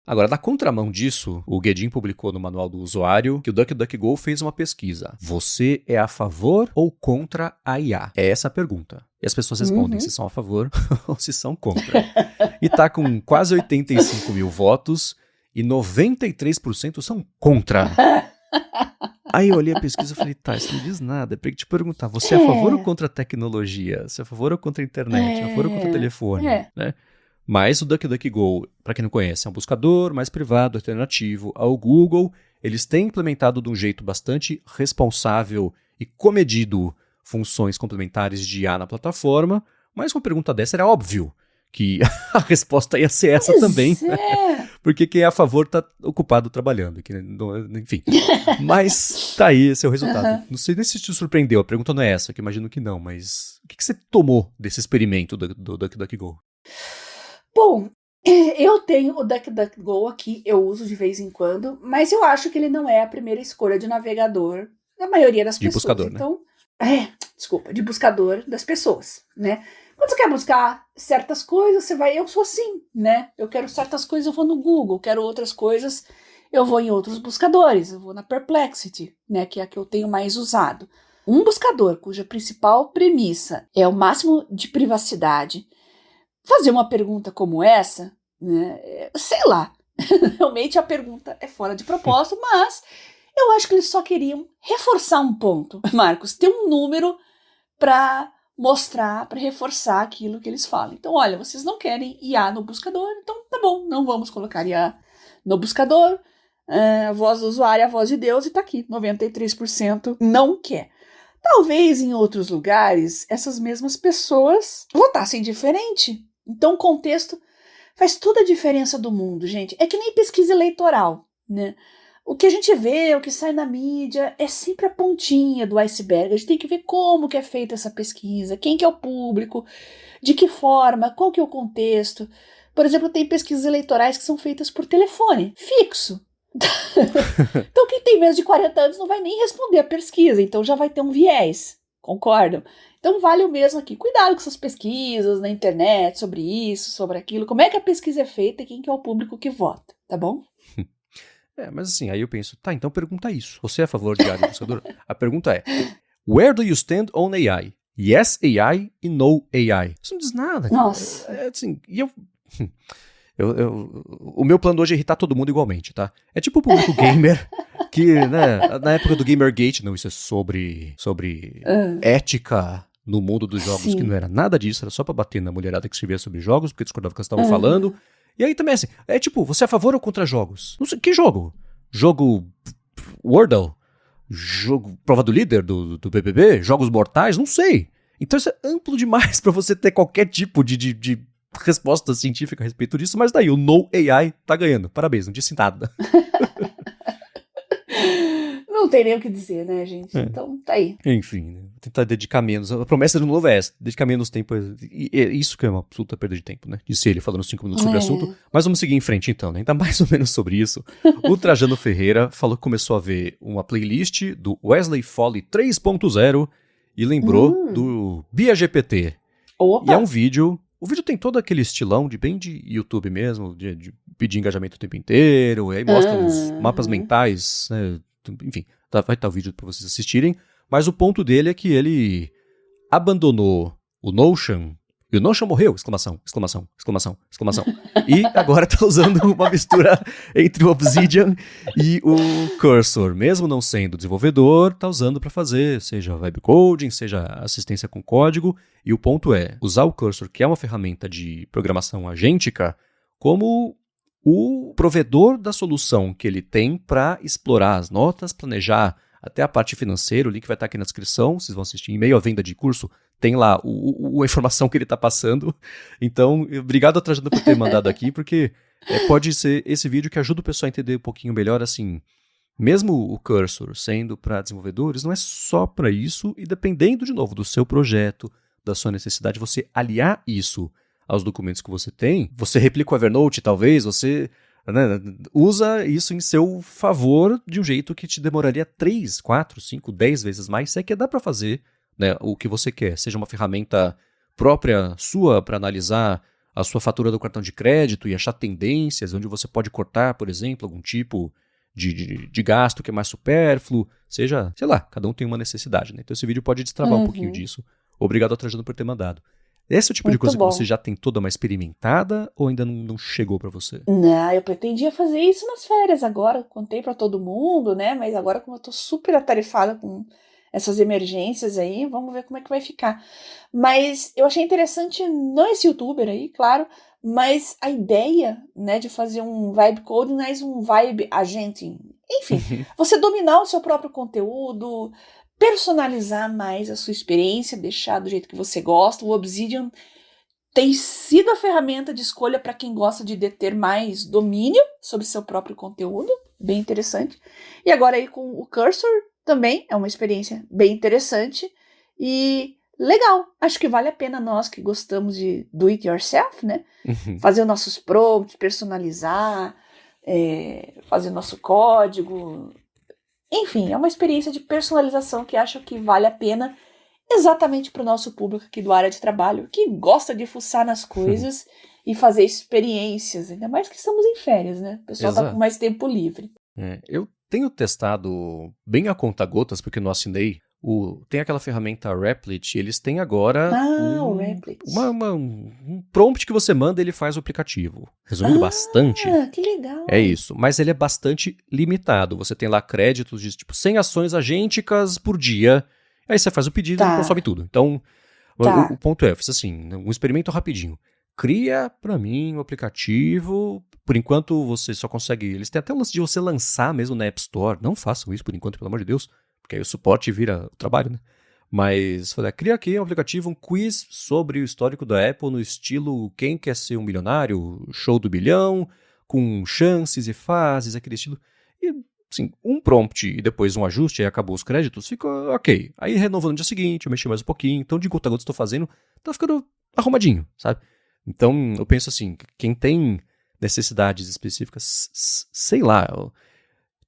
Agora, na contramão disso, o Guedin publicou no Manual do Usuário que o DuckDuckGo fez uma pesquisa. Você é a favor ou contra a IA? É essa a pergunta. E as pessoas respondem se são a favor ou se são contra. E tá com quase 85 mil votos e 93% são contra. Aí eu olhei a pesquisa e falei, tá, isso não diz nada. É pra te perguntar, você é a favor ou contra a tecnologia? Você é a favor ou contra a internet? É a favor ou contra o telefone? Né? Mas o DuckDuckGo, para quem não conhece, é um buscador mais privado, alternativo ao Google. Eles têm implementado de um jeito bastante responsável e comedido funções complementares de IA na plataforma, mas uma pergunta dessa era óbvio que a resposta ia ser essa também, né? Porque quem é a favor está ocupado trabalhando, enfim. Mas tá aí esse é o resultado. Não sei nem se te surpreendeu, a pergunta não é essa, que imagino que não, mas o que você tomou desse experimento do DuckDuckGo? Bom, eu tenho o DuckDuckGo aqui, eu uso de vez em quando, mas eu acho que ele não é a primeira escolha de navegador da maioria das pessoas. De buscador, então, né? De buscador das pessoas, né? Quando você quer buscar certas coisas, você vai, eu sou assim, né? Eu quero certas coisas, eu vou no Google, quero outras coisas, eu vou em outros buscadores, eu vou na Perplexity, né, que é a que eu tenho mais usado. Um buscador cuja principal premissa é o máximo de privacidade, fazer uma pergunta como essa, né, sei lá, realmente a pergunta é fora de propósito, mas eu acho que eles só queriam reforçar um ponto, Marcos, ter um número para mostrar, para reforçar aquilo que eles falam. Então, olha, vocês não querem IA no buscador, então tá bom, não vamos colocar IA no buscador. A voz do usuário é a voz de Deus e tá aqui, 93% não quer. Talvez em outros lugares essas mesmas pessoas votassem diferente. Então o contexto faz toda a diferença do mundo, gente. É que nem pesquisa eleitoral, né? O que a gente vê, o que sai na mídia, é sempre a pontinha do iceberg. A gente tem que ver como que é feita essa pesquisa, quem que é o público, de que forma, qual que é o contexto. Por exemplo, tem pesquisas eleitorais que são feitas por telefone, fixo. Então quem tem menos de 40 anos não vai nem responder a pesquisa, então já vai ter um viés, concordam? Então vale o mesmo aqui. Cuidado com essas pesquisas na internet sobre isso, sobre aquilo. Como é que a pesquisa é feita e quem que é o público que vota, tá bom? Mas assim, aí eu penso, tá, então pergunta isso. Você é a favor de AI no buscador? A pergunta é, where do you stand on AI? Yes AI e no AI. Isso não diz nada. Nossa. Assim, e o meu plano hoje é irritar todo mundo igualmente, tá? É tipo o público gamer que, né, na época do Gamergate, não, isso é sobre ética no mundo dos jogos, Sim. que não era nada disso, era só pra bater na mulherada que escrevia sobre jogos, porque discordava do que elas estavam falando. E aí também assim, é tipo, você é a favor ou contra jogos? Não sei, que jogo? Jogo Wordle? Jogo Prova do Líder do BBB? Jogos Mortais? Não sei. Então isso é amplo demais pra você ter qualquer tipo de resposta científica a respeito disso, mas daí o No AI tá ganhando. Parabéns, não disse nada. Não tem nem o que dizer, né, gente? Então, tá aí. Enfim, né? Vou tentar dedicar menos. A promessa do novo é essa, dedicar menos tempo. E isso que é uma absoluta perda de tempo, né? Disse ele falando 5 minutos sobre o assunto. Mas vamos seguir em frente então, né? Ainda mais ou menos sobre isso. O Trajano Ferreira falou que começou a ver uma playlist do Wesley Foley 3.0 e lembrou do BiaGPT. Opa. E é um vídeo. O vídeo tem todo aquele estilão de bem de YouTube mesmo, de pedir engajamento o tempo inteiro, e aí mostra uns mapas mentais, né? Enfim, vai estar o vídeo para vocês assistirem. Mas o ponto dele é que ele abandonou o Notion, e o Notion morreu, exclamação, exclamação, exclamação, exclamação. E agora tá usando uma mistura entre o Obsidian e o Cursor. Mesmo não sendo desenvolvedor, tá usando para fazer, seja vibe coding, seja assistência com código. E o ponto é usar o Cursor, que é uma ferramenta de programação agêntica, como o provedor da solução que ele tem para explorar as notas, planejar até a parte financeira. O link vai estar aqui na descrição, vocês vão assistir em meio à venda de curso, tem lá a informação que ele está passando. Então, obrigado a Trajano por ter mandado aqui, porque pode ser esse vídeo que ajuda o pessoal a entender um pouquinho melhor, assim, mesmo o Cursor sendo para desenvolvedores, não é só para isso, e dependendo, de novo, do seu projeto, da sua necessidade, você aliar isso aos documentos que você tem, você replica o Evernote, talvez, você usa isso em seu favor de um jeito que te demoraria 3, 4, 5, 10 vezes mais, se é que dá para fazer, né, o que você quer, seja uma ferramenta própria sua para analisar a sua fatura do cartão de crédito e achar tendências, onde você pode cortar, por exemplo, algum tipo de gasto que é mais supérfluo, seja, sei lá, cada um tem uma necessidade, né? Então esse vídeo pode destravar um pouquinho disso. Obrigado ao Trajano por ter mandado. Esse é o tipo de coisa que você já tem toda uma experimentada ou ainda não chegou pra você? Não, eu pretendia fazer isso nas férias agora, contei pra todo mundo, né? Mas agora, como eu tô super atarefada com essas emergências aí, vamos ver como é que vai ficar. Mas eu achei interessante, não esse youtuber aí, claro, mas a ideia, né, de fazer um vibe coding, mais um vibe agenting. Enfim, você dominar o seu próprio conteúdo, personalizar mais a sua experiência, deixar do jeito que você gosta. O Obsidian tem sido a ferramenta de escolha para quem gosta de deter mais domínio sobre seu próprio conteúdo, bem interessante. E agora aí com o Cursor também é uma experiência bem interessante e legal. Acho que vale a pena nós que gostamos de do it yourself, né? Fazer os nossos prompts, personalizar, fazer nosso código. Enfim, é uma experiência de personalização que acho que vale a pena exatamente para o nosso público aqui do área de trabalho, que gosta de fuçar nas coisas e fazer experiências, ainda mais que estamos em férias, né? O pessoal tá com mais tempo livre. Eu tenho testado bem a conta-gotas, porque eu não assinei. Tem aquela ferramenta Replit, eles têm agora o Replit. um prompt que você manda, ele faz o aplicativo. Resumindo bastante. Que legal. É isso, mas ele é bastante limitado. Você tem lá créditos de tipo 100 ações agênticas por dia. Aí você faz o pedido e ele consome tudo. Então, o ponto é, eu fiz assim, um experimento rapidinho. Cria pra mim um aplicativo. Por enquanto você só consegue... Eles têm até um lance de você lançar mesmo na App Store. Não façam isso por enquanto, pelo amor de Deus. Porque aí o suporte vira o trabalho, né? Mas, cria aqui um aplicativo, um quiz sobre o histórico da Apple no estilo Quem Quer Ser um Milionário? Show do bilhão, com chances e fases, aquele estilo. E, assim, um prompt e depois um ajuste, aí acabou os créditos, fica ok. Aí renovando no dia seguinte, eu mexi mais um pouquinho. Então, de conta-gotas estou fazendo, tá ficando arrumadinho, sabe? Então, eu penso assim, quem tem necessidades específicas, sei lá,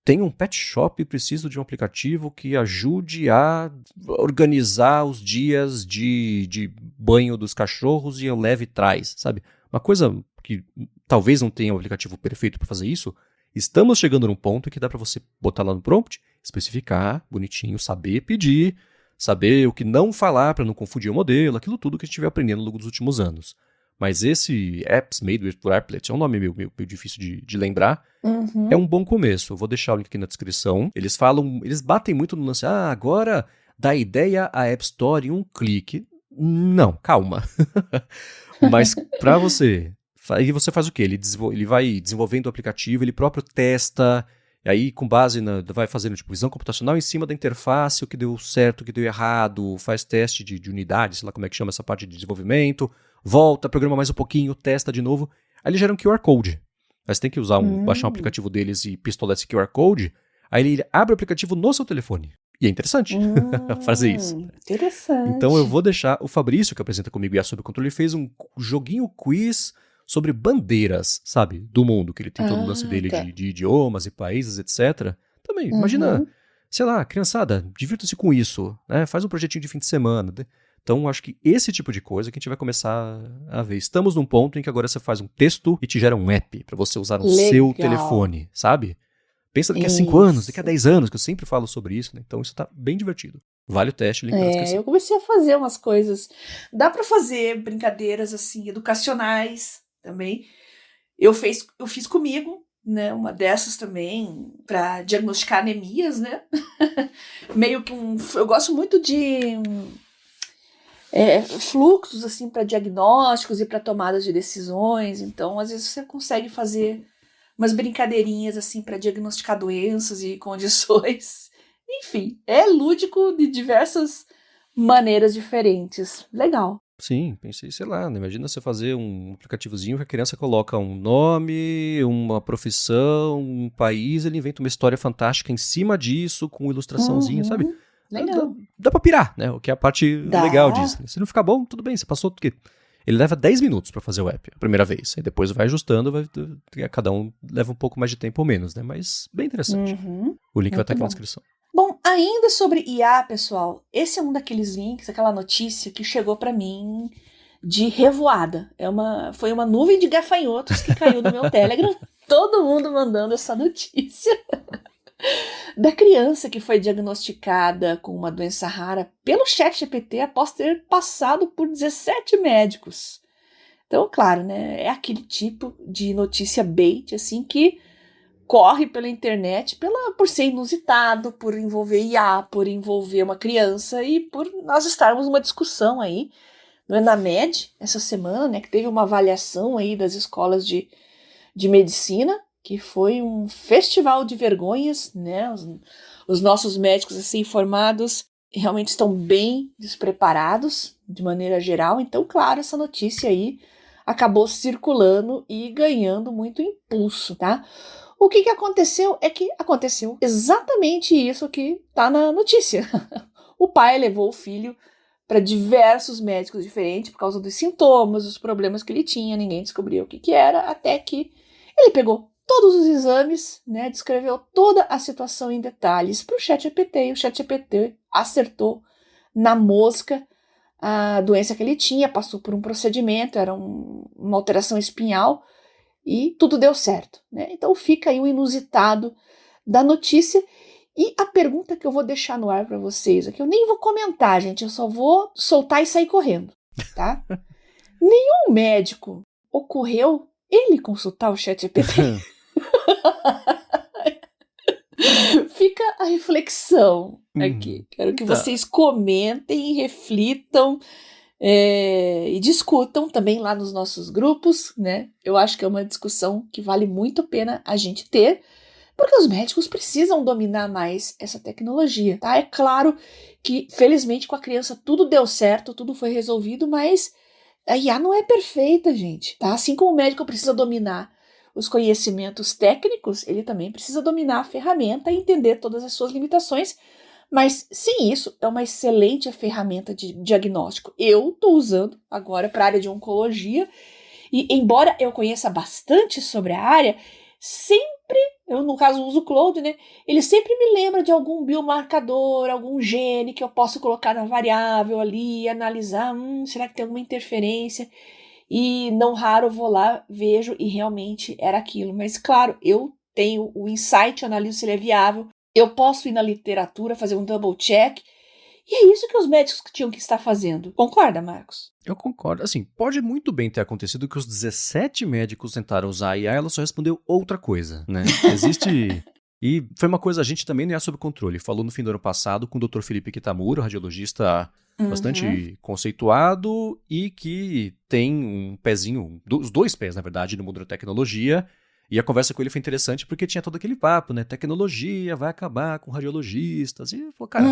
tem um pet shop e preciso de um aplicativo que ajude a organizar os dias de banho dos cachorros e eu leve e traz, sabe? Uma coisa que talvez não tenha um aplicativo perfeito para fazer isso, estamos chegando num ponto que dá para você botar lá no prompt, especificar, bonitinho, saber pedir, saber o que não falar para não confundir o modelo, aquilo tudo que a gente veio aprendendo ao longo dos últimos anos. Mas esse Apps Made with Replit, é um nome meio difícil de lembrar, é um bom começo. Eu vou deixar o link aqui na descrição. Eles batem muito no lance, agora dá ideia à App Store em um clique. Não, calma. Mas para você, aí você faz o quê? Ele vai desenvolvendo o aplicativo, ele próprio testa, e aí com base vai fazendo tipo, visão computacional em cima da interface, o que deu certo, o que deu errado, faz teste de unidade, sei lá como é que chama essa parte de desenvolvimento, volta, programa mais um pouquinho, testa de novo, aí ele gera um QR Code. Aí você tem que baixar um aplicativo deles e pistolar esse QR Code, aí ele abre o aplicativo no seu telefone. E é interessante fazer isso. Interessante. Então eu vou deixar, o Fabrício, que apresenta comigo e é sobre controle, ele fez um joguinho quiz sobre bandeiras, sabe, do mundo, que ele tem todo o lance dele de idiomas e países, etc. Também, imagina, sei lá, criançada, divirta-se com isso, né? Faz um projetinho de fim de semana. Então, acho que esse tipo de coisa que a gente vai começar a ver. Estamos num ponto em que agora você faz um texto e te gera um app para você usar no seu telefone, sabe? Pensa daqui a 5 anos, daqui a 10 anos, que eu sempre falo sobre isso, né? Então isso tá bem divertido. Vale o teste, link na descrição. Eu comecei a fazer umas coisas. Dá para fazer brincadeiras, assim, educacionais também. Eu fiz comigo, né? Uma dessas também, para diagnosticar anemias, né? Meio que eu gosto muito de fluxos, assim, para diagnósticos e para tomadas de decisões. Então, às vezes você consegue fazer umas brincadeirinhas assim para diagnosticar doenças e condições. Enfim, é lúdico de diversas maneiras diferentes. Legal. Sim, pensei, sei lá, né? Imagina você fazer um aplicativozinho que a criança coloca um nome, uma profissão, um país, ele inventa uma história fantástica em cima disso, com ilustraçãozinha, sabe? Legal. Dá pra pirar, né? O que é a parte legal disso. Se não ficar bom, tudo bem, você passou porque ele leva 10 minutos para fazer o app a primeira vez. Aí depois vai ajustando, cada um leva um pouco mais de tempo ou menos, né? Mas bem interessante. O link vai estar aqui na descrição. Bom, ainda sobre IA, pessoal, esse é um daqueles links, aquela notícia que chegou para mim de revoada. Foi uma nuvem de gafanhotos que caiu no meu Telegram. Todo mundo mandando essa notícia. Da criança que foi diagnosticada com uma doença rara pelo ChatGPT após ter passado por 17 médicos. Então, claro, né, é aquele tipo de notícia bait, assim, que corre pela internet por ser inusitado, por envolver IA, por envolver uma criança e por nós estarmos numa discussão aí no Enamed, essa semana, né, que teve uma avaliação aí das escolas de medicina, que foi um festival de vergonhas, né? Os nossos médicos assim formados realmente estão bem despreparados de maneira geral. Então, claro, essa notícia aí acabou circulando e ganhando muito impulso, tá? O que aconteceu é que aconteceu exatamente isso que tá na notícia. O pai levou o filho para diversos médicos diferentes por causa dos sintomas, dos problemas que ele tinha, ninguém descobriu o que era, até que ele pegou todos os exames, né, descreveu toda a situação em detalhes para o ChatGPT, e o ChatGPT acertou na mosca a doença que ele tinha, passou por um procedimento, era uma alteração espinhal e tudo deu certo, né? Então fica aí o inusitado da notícia. E a pergunta que eu vou deixar no ar para vocês, aqui eu nem vou comentar, gente, eu só vou soltar e sair correndo, tá? Nenhum médico ocorreu ele consultar o ChatGPT? Fica a reflexão aqui. Quero que vocês comentem, reflitam e discutam também lá nos nossos grupos, né? Eu acho que é uma discussão que vale muito a pena a gente ter, porque os médicos precisam dominar mais essa tecnologia, tá? É claro que, felizmente, com a criança tudo deu certo, tudo foi resolvido, mas a IA não é perfeita, gente, tá? Assim como o médico precisa dominar os conhecimentos técnicos, ele também precisa dominar a ferramenta e entender todas as suas limitações, mas sem isso, é uma excelente ferramenta de diagnóstico. Eu estou usando agora para a área de oncologia e, embora eu conheça bastante sobre a área, sempre, eu no caso uso o Claude, né? Ele sempre me lembra de algum biomarcador, algum gene que eu posso colocar na variável ali, analisar, será que tem alguma interferência? E não raro eu vou lá, vejo e realmente era aquilo. Mas claro, eu tenho o insight, analiso se ele é viável, eu posso ir na literatura, fazer um double check, e é isso que os médicos tinham que estar fazendo. Concorda, Marcos? Eu concordo. Assim, pode muito bem ter acontecido que os 17 médicos tentaram usar a IA e ela só respondeu outra coisa, né? Existe... E foi uma coisa, a gente também não é sob controle. Falou no fim do ano passado com o Dr. Felipe Kitamura, radiologista bastante conceituado e que tem um pezinho, os dois pés, na verdade, no mundo da tecnologia. E a conversa com ele foi interessante porque tinha todo aquele papo, né? Tecnologia vai acabar com radiologistas. E ele falou, cara,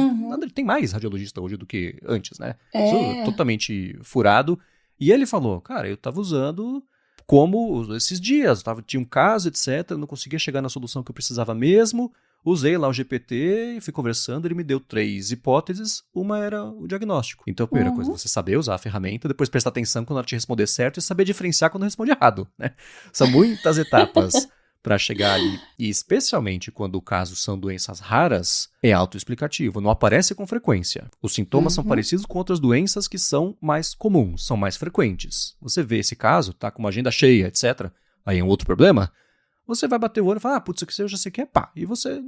tem mais radiologista hoje do que antes, né? Isso é totalmente furado. E ele falou, cara, eu tava usando como esses dias, tinha um caso, etc. Não conseguia chegar na solução que eu precisava mesmo. Usei lá o GPT e fui conversando, ele me deu 3 hipóteses, uma era o diagnóstico. Então a primeira coisa, você saber usar a ferramenta, depois prestar atenção quando ela te responder certo e saber diferenciar quando responde errado, né? São muitas etapas para chegar ali. E especialmente quando o caso são doenças raras, é autoexplicativo, não aparece com frequência. Os sintomas são parecidos com outras doenças que são mais comuns, são mais frequentes. Você vê esse caso, tá com uma agenda cheia, etc. Aí é um outro problema. Você vai bater o olho e falar, putz, isso aqui eu já sei que é pá. E você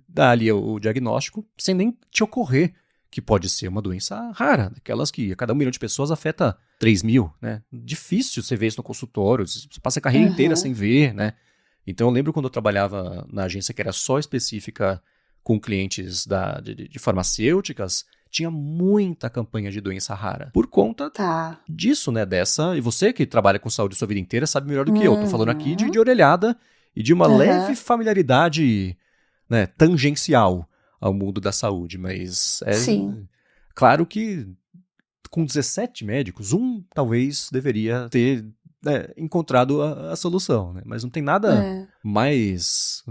dá ali o diagnóstico sem nem te ocorrer que pode ser uma doença rara, daquelas que a cada 1 milhão de pessoas afeta 3 mil, né? Difícil você ver isso no consultório, você passa a carreira inteira sem ver, né? Então eu lembro quando eu trabalhava na agência que era só específica com clientes de farmacêuticas, tinha muita campanha de doença rara. Por conta disso, né? E você que trabalha com saúde sua vida inteira sabe melhor do que eu. Tô falando aqui de orelhada e de uma leve familiaridade, né, tangencial ao mundo da saúde. Mas claro que com 17 médicos, talvez deveria ter encontrado a solução, né? Mas não tem nada mais...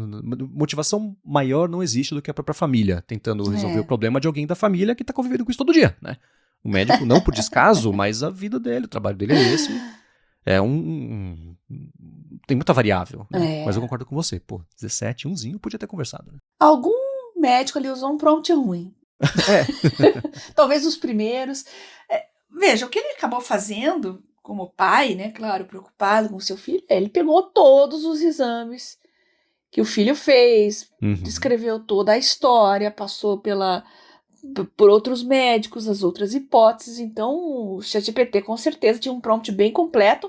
Motivação maior não existe do que a própria família tentando resolver o problema de alguém da família que está convivendo com isso todo dia, né? O médico não por descaso, mas a vida dele, o trabalho dele é esse. Tem muita variável, né? Mas eu concordo com você. 17, umzinho podia ter conversado, né? Algum médico ali usou um prompt ruim. Talvez os primeiros. Veja, o que ele acabou fazendo como pai, né, claro, preocupado com o seu filho, ele pegou todos os exames que o filho fez, descreveu toda a história, passou por outros médicos, as outras hipóteses. Então o ChatGPT com certeza tinha um prompt bem completo,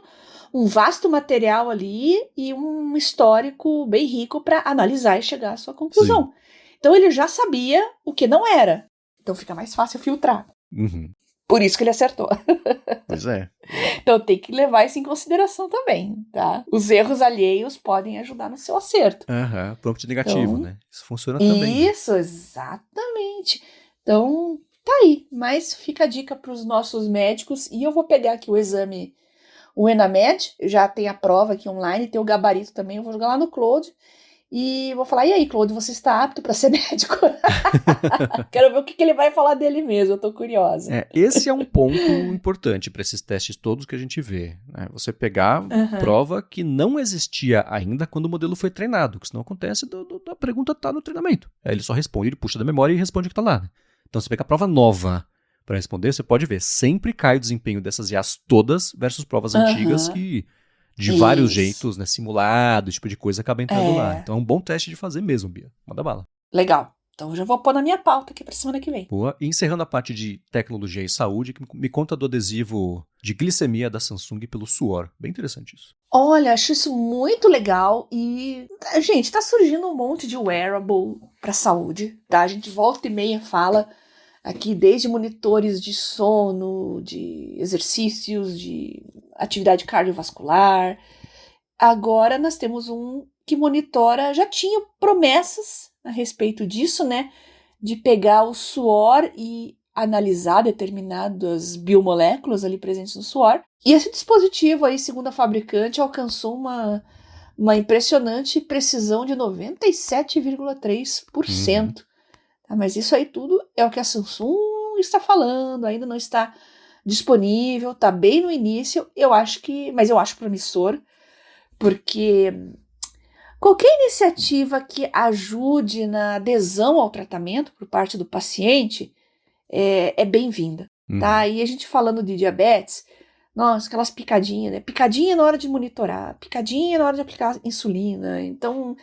um vasto material ali e um histórico bem rico para analisar e chegar à sua conclusão. Então ele já sabia o que não era. Então fica mais fácil filtrar. Por isso que ele acertou. Pois é. Então tem que levar isso em consideração também, tá? Os erros alheios podem ajudar no seu acerto. Prompt negativo, né? Isso funciona também. Isso, exatamente. Então, tá aí. Mas fica a dica para os nossos médicos. E eu vou pegar aqui o exame, o ENAMED. Já tem a prova aqui online, tem o gabarito também. Eu vou jogar lá no Claude. E vou falar, e aí, Claude, você está apto para ser médico? Quero ver o que ele vai falar dele mesmo, eu tô curiosa. Esse é um ponto importante para esses testes todos que a gente vê, né? Você pegar prova que não existia ainda quando o modelo foi treinado, que senão acontece a pergunta tá no treinamento. Aí ele só responde, ele puxa da memória e responde o que tá lá, né? Então você pega a prova nova para responder, você pode ver, sempre cai o desempenho dessas IAs todas versus provas antigas que, de vários jeitos, né, simulado, esse tipo de coisa, acaba entrando lá. Então é um bom teste de fazer mesmo, Bia. Manda bala. Legal. Então eu já vou pôr na minha pauta aqui pra semana que vem. Boa. E encerrando a parte de tecnologia e saúde, me conta do adesivo de glicemia da Samsung pelo suor. Bem interessante isso. Olha, acho isso muito legal e, gente, tá surgindo um monte de wearable pra saúde, tá? A gente volta e meia fala aqui desde monitores de sono, de exercícios, de atividade cardiovascular. Agora nós temos um que monitora, já tinha promessas a respeito disso, né? De pegar o suor e analisar determinadas biomoléculas ali presentes no suor. E esse dispositivo aí, segundo a fabricante, alcançou uma impressionante precisão de 97,3%. Tá, mas isso aí tudo é o que a Samsung está falando, ainda não está disponível, está bem no início. Mas eu acho promissor, porque qualquer iniciativa que ajude na adesão ao tratamento por parte do paciente é bem-vinda. Tá? E a gente falando de diabetes, nossa, aquelas picadinhas, né? Picadinha na hora de monitorar, picadinha na hora de aplicar insulina. Então,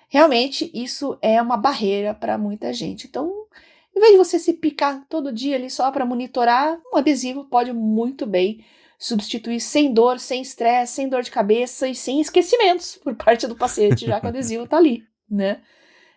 realmente, isso é uma barreira para muita gente. Então, em vez de você se picar todo dia ali só para monitorar, um adesivo pode muito bem substituir sem dor, sem estresse, sem dor de cabeça e sem esquecimentos por parte do paciente, já que o adesivo tá ali, né?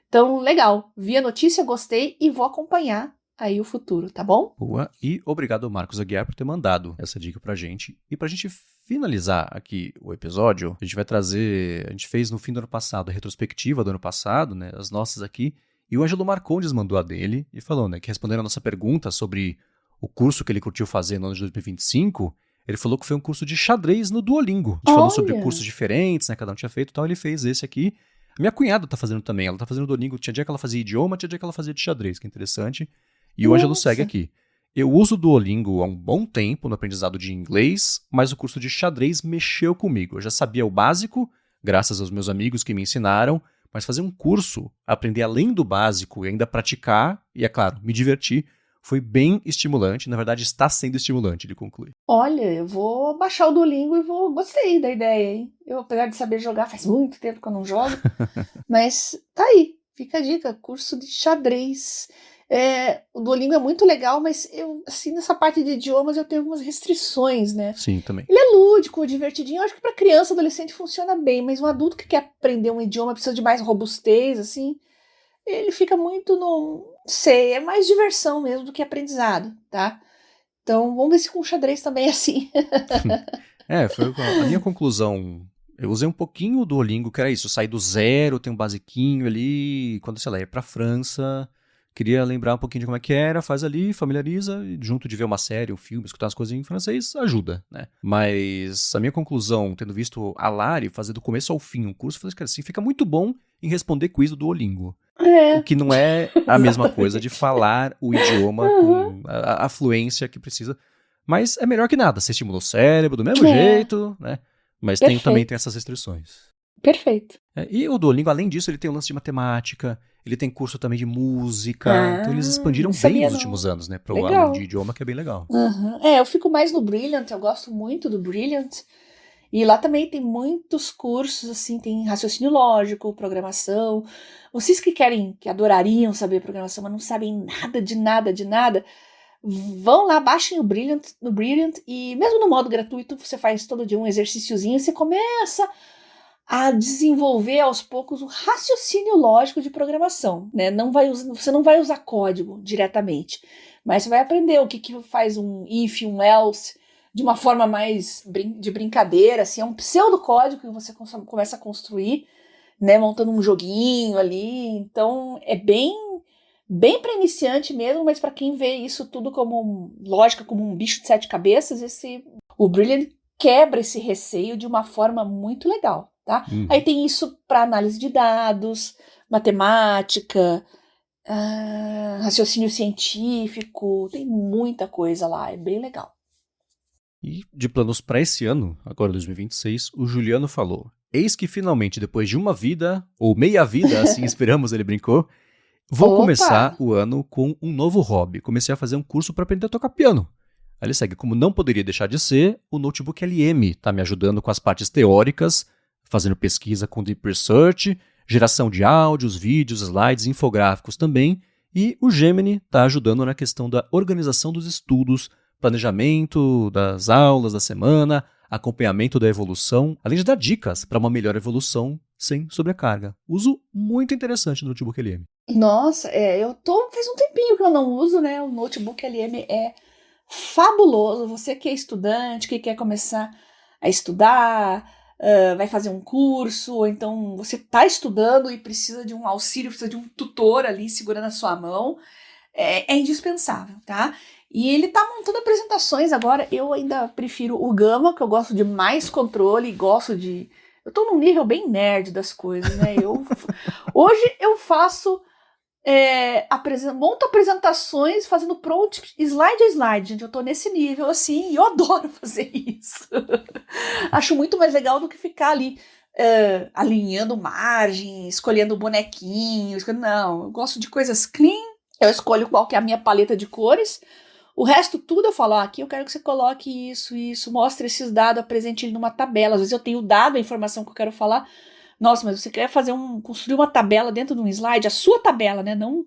Então, legal. Vi a notícia, gostei e vou acompanhar aí o futuro, tá bom? Boa. E obrigado ao Marcos Aguiar por ter mandado essa dica pra gente. E pra gente finalizar aqui o episódio, a gente vai trazer... A gente fez no fim do ano passado a retrospectiva do ano passado, né? As nossas aqui. E o Ângelo Marcondes mandou a dele e falou, né? Que respondendo a nossa pergunta sobre o curso que ele curtiu fazer no ano de 2025... Ele falou que foi um curso de xadrez no Duolingo. A gente falou sobre cursos diferentes, né? Cada um tinha feito e tal. Ele fez esse aqui. A minha cunhada tá fazendo também. Ela tá fazendo Duolingo. Tinha dia que ela fazia idioma, tinha dia que ela fazia de xadrez, que é interessante. E o Ângelo segue aqui. Eu uso o Duolingo há um bom tempo no aprendizado de inglês, mas o curso de xadrez mexeu comigo. Eu já sabia o básico, graças aos meus amigos que me ensinaram, mas fazer um curso, aprender além do básico e ainda praticar, e é claro, me divertir, foi bem estimulante. Na verdade, está sendo estimulante, ele conclui. Olha, eu vou baixar o Duolingo e gostei da ideia, hein? Eu, apesar de saber jogar, faz muito tempo que eu não jogo, mas tá aí, fica a dica, curso de xadrez. O Duolingo é muito legal, mas eu, assim, nessa parte de idiomas eu tenho algumas restrições, né? Sim, também. Ele é lúdico, divertidinho, eu acho que para criança, adolescente funciona bem, mas um adulto que quer aprender um idioma precisa de mais robustez, assim, ele fica muito é mais diversão mesmo do que aprendizado, tá? Então, vamos ver se com o xadrez também é assim. Foi a minha conclusão. Eu usei um pouquinho o Duolingo, que era isso, eu saí do zero, tem um basiquinho ali, quando, sei lá, ia pra França, queria lembrar um pouquinho de como é que era, faz ali, familiariza, e junto de ver uma série, um filme, escutar as coisas em francês, ajuda, né? Mas a minha conclusão, tendo visto a Lari fazer do começo ao fim um curso, eu falei, cara, assim, fica muito bom em responder quiz do Duolingo. O que não é a mesma coisa de falar o idioma com a fluência que precisa. Mas é melhor que nada, você estimula o cérebro do mesmo jeito, né? Mas também tem essas restrições. Perfeito. E o Duolingo, além disso, ele tem um lance de matemática, ele tem curso também de música. Então eles expandiram bem nos últimos anos, né? Para o aluno de idioma, que é bem legal. Eu fico mais no Brilliant, eu gosto muito do Brilliant. E lá também tem muitos cursos, assim, tem raciocínio lógico, programação. Vocês que adorariam saber programação, mas não sabem nada de nada, vão lá, baixem o Brilliant, no Brilliant, e mesmo no modo gratuito, você faz todo dia um exercíciozinho, você começa a desenvolver aos poucos o raciocínio lógico de programação, né? Você não vai usar código diretamente, mas você vai aprender o que faz um if, um else, de uma forma mais de brincadeira, assim, é um pseudocódigo que você começa a construir, né, montando um joguinho ali. Então é bem para iniciante mesmo, mas para quem vê isso tudo como lógica, como um bicho de 7 cabeças, o Brilliant quebra esse receio de uma forma muito legal, tá? Aí tem isso para análise de dados, matemática, raciocínio científico, tem muita coisa lá, é bem legal. E de planos para esse ano, agora 2026, o Juliano falou: eis que finalmente, depois de uma vida, ou meia vida, assim esperamos, ele brincou, Vou Opa! começar o ano com um novo hobby. Comecei a fazer um curso para aprender a tocar piano. Aí ele segue, como não poderia deixar de ser, o Notebook LM está me ajudando com as partes teóricas, fazendo pesquisa com Deep Research, geração de áudios, vídeos, slides, infográficos também, e o Gemini está ajudando na questão da organização dos estudos, planejamento das aulas da semana, acompanhamento da evolução, além de dar dicas para uma melhor evolução sem sobrecarga. Uso muito interessante do Notebook LM. Nossa, faz um tempinho que eu não uso, né? O Notebook LM é fabuloso. Você que é estudante, que quer começar a estudar, vai fazer um curso, ou então você está estudando e precisa de um auxílio, precisa de um tutor ali segurando a sua mão, é indispensável, tá? E ele tá montando apresentações agora. Eu ainda prefiro o Gama, que eu gosto de mais controle, gosto de... Eu tô num nível bem nerd das coisas, né? Hoje eu faço... monto apresentações fazendo prompt slide a slide, gente. Eu tô nesse nível assim e eu adoro fazer isso. Acho muito mais legal do que ficar ali alinhando margem, escolhendo bonequinho. Não, eu gosto de coisas clean. Eu escolho qual que é a minha paleta de cores. O resto tudo eu falo, aqui eu quero que você coloque isso, mostre esses dados, apresente ele numa tabela. Às vezes eu tenho dado a informação que eu quero falar. Nossa, mas você quer construir uma tabela dentro de um slide, a sua tabela, né? Não,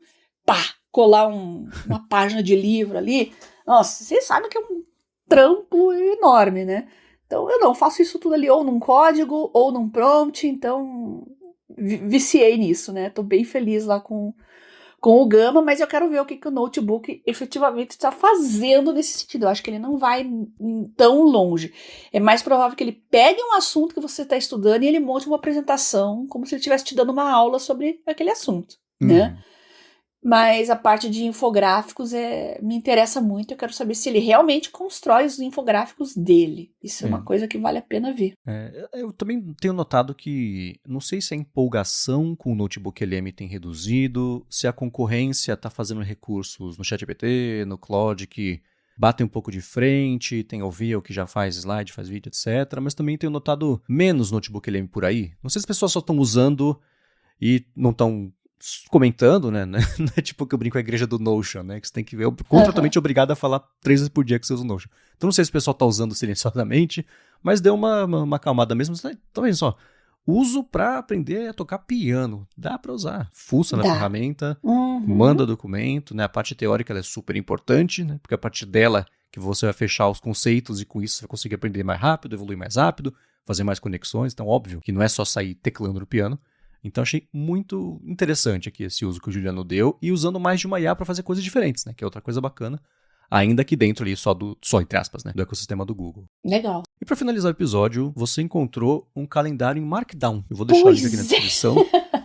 colar uma página de livro ali. Nossa, vocês sabem que é um trampo enorme, né? Então eu não faço isso tudo ali ou num código ou num prompt, então viciei nisso, né? Tô bem feliz lá com o Gama, mas eu quero ver o que o Notebook efetivamente está fazendo nesse sentido. Eu acho que ele não vai tão longe. É mais provável que ele pegue um assunto que você está estudando e ele monte uma apresentação como se ele estivesse te dando uma aula sobre aquele assunto, né? Mas a parte de infográficos me interessa muito. Eu quero saber se ele realmente constrói os infográficos dele. Isso é uma coisa que vale a pena ver. Eu também tenho notado que, não sei se a empolgação com o Notebook LM tem reduzido, se a concorrência está fazendo recursos no ChatGPT, no Claude, que batem um pouco de frente, tem o Veo que já faz slide, faz vídeo, etc. Mas também tenho notado menos Notebook LM por aí. Não sei se as pessoas só estão usando e não estão comentando, né? Não é tipo que eu brinco com a igreja do Notion, né? Que você tem que ver, contratualmente obrigado a falar 3 vezes por dia que você usa o Notion. Então não sei se o pessoal tá usando silenciosamente, mas deu uma acalmada mesmo. Tá vendo só? Uso pra aprender a tocar piano. Dá pra usar. Fuça na ferramenta, manda documento, né? A parte teórica ela é super importante, né? Porque a partir dela que você vai fechar os conceitos e com isso você vai conseguir aprender mais rápido, evoluir mais rápido, fazer mais conexões. Então, óbvio que não é só sair teclando no piano. Então achei muito interessante aqui esse uso que o Juliano deu e usando mais de uma IA para fazer coisas diferentes, né? Que é outra coisa bacana, ainda que dentro ali só entre aspas, né? Do ecossistema do Google. Legal. E para finalizar o episódio, você encontrou um calendário em Markdown. Eu vou deixar o link aqui na descrição.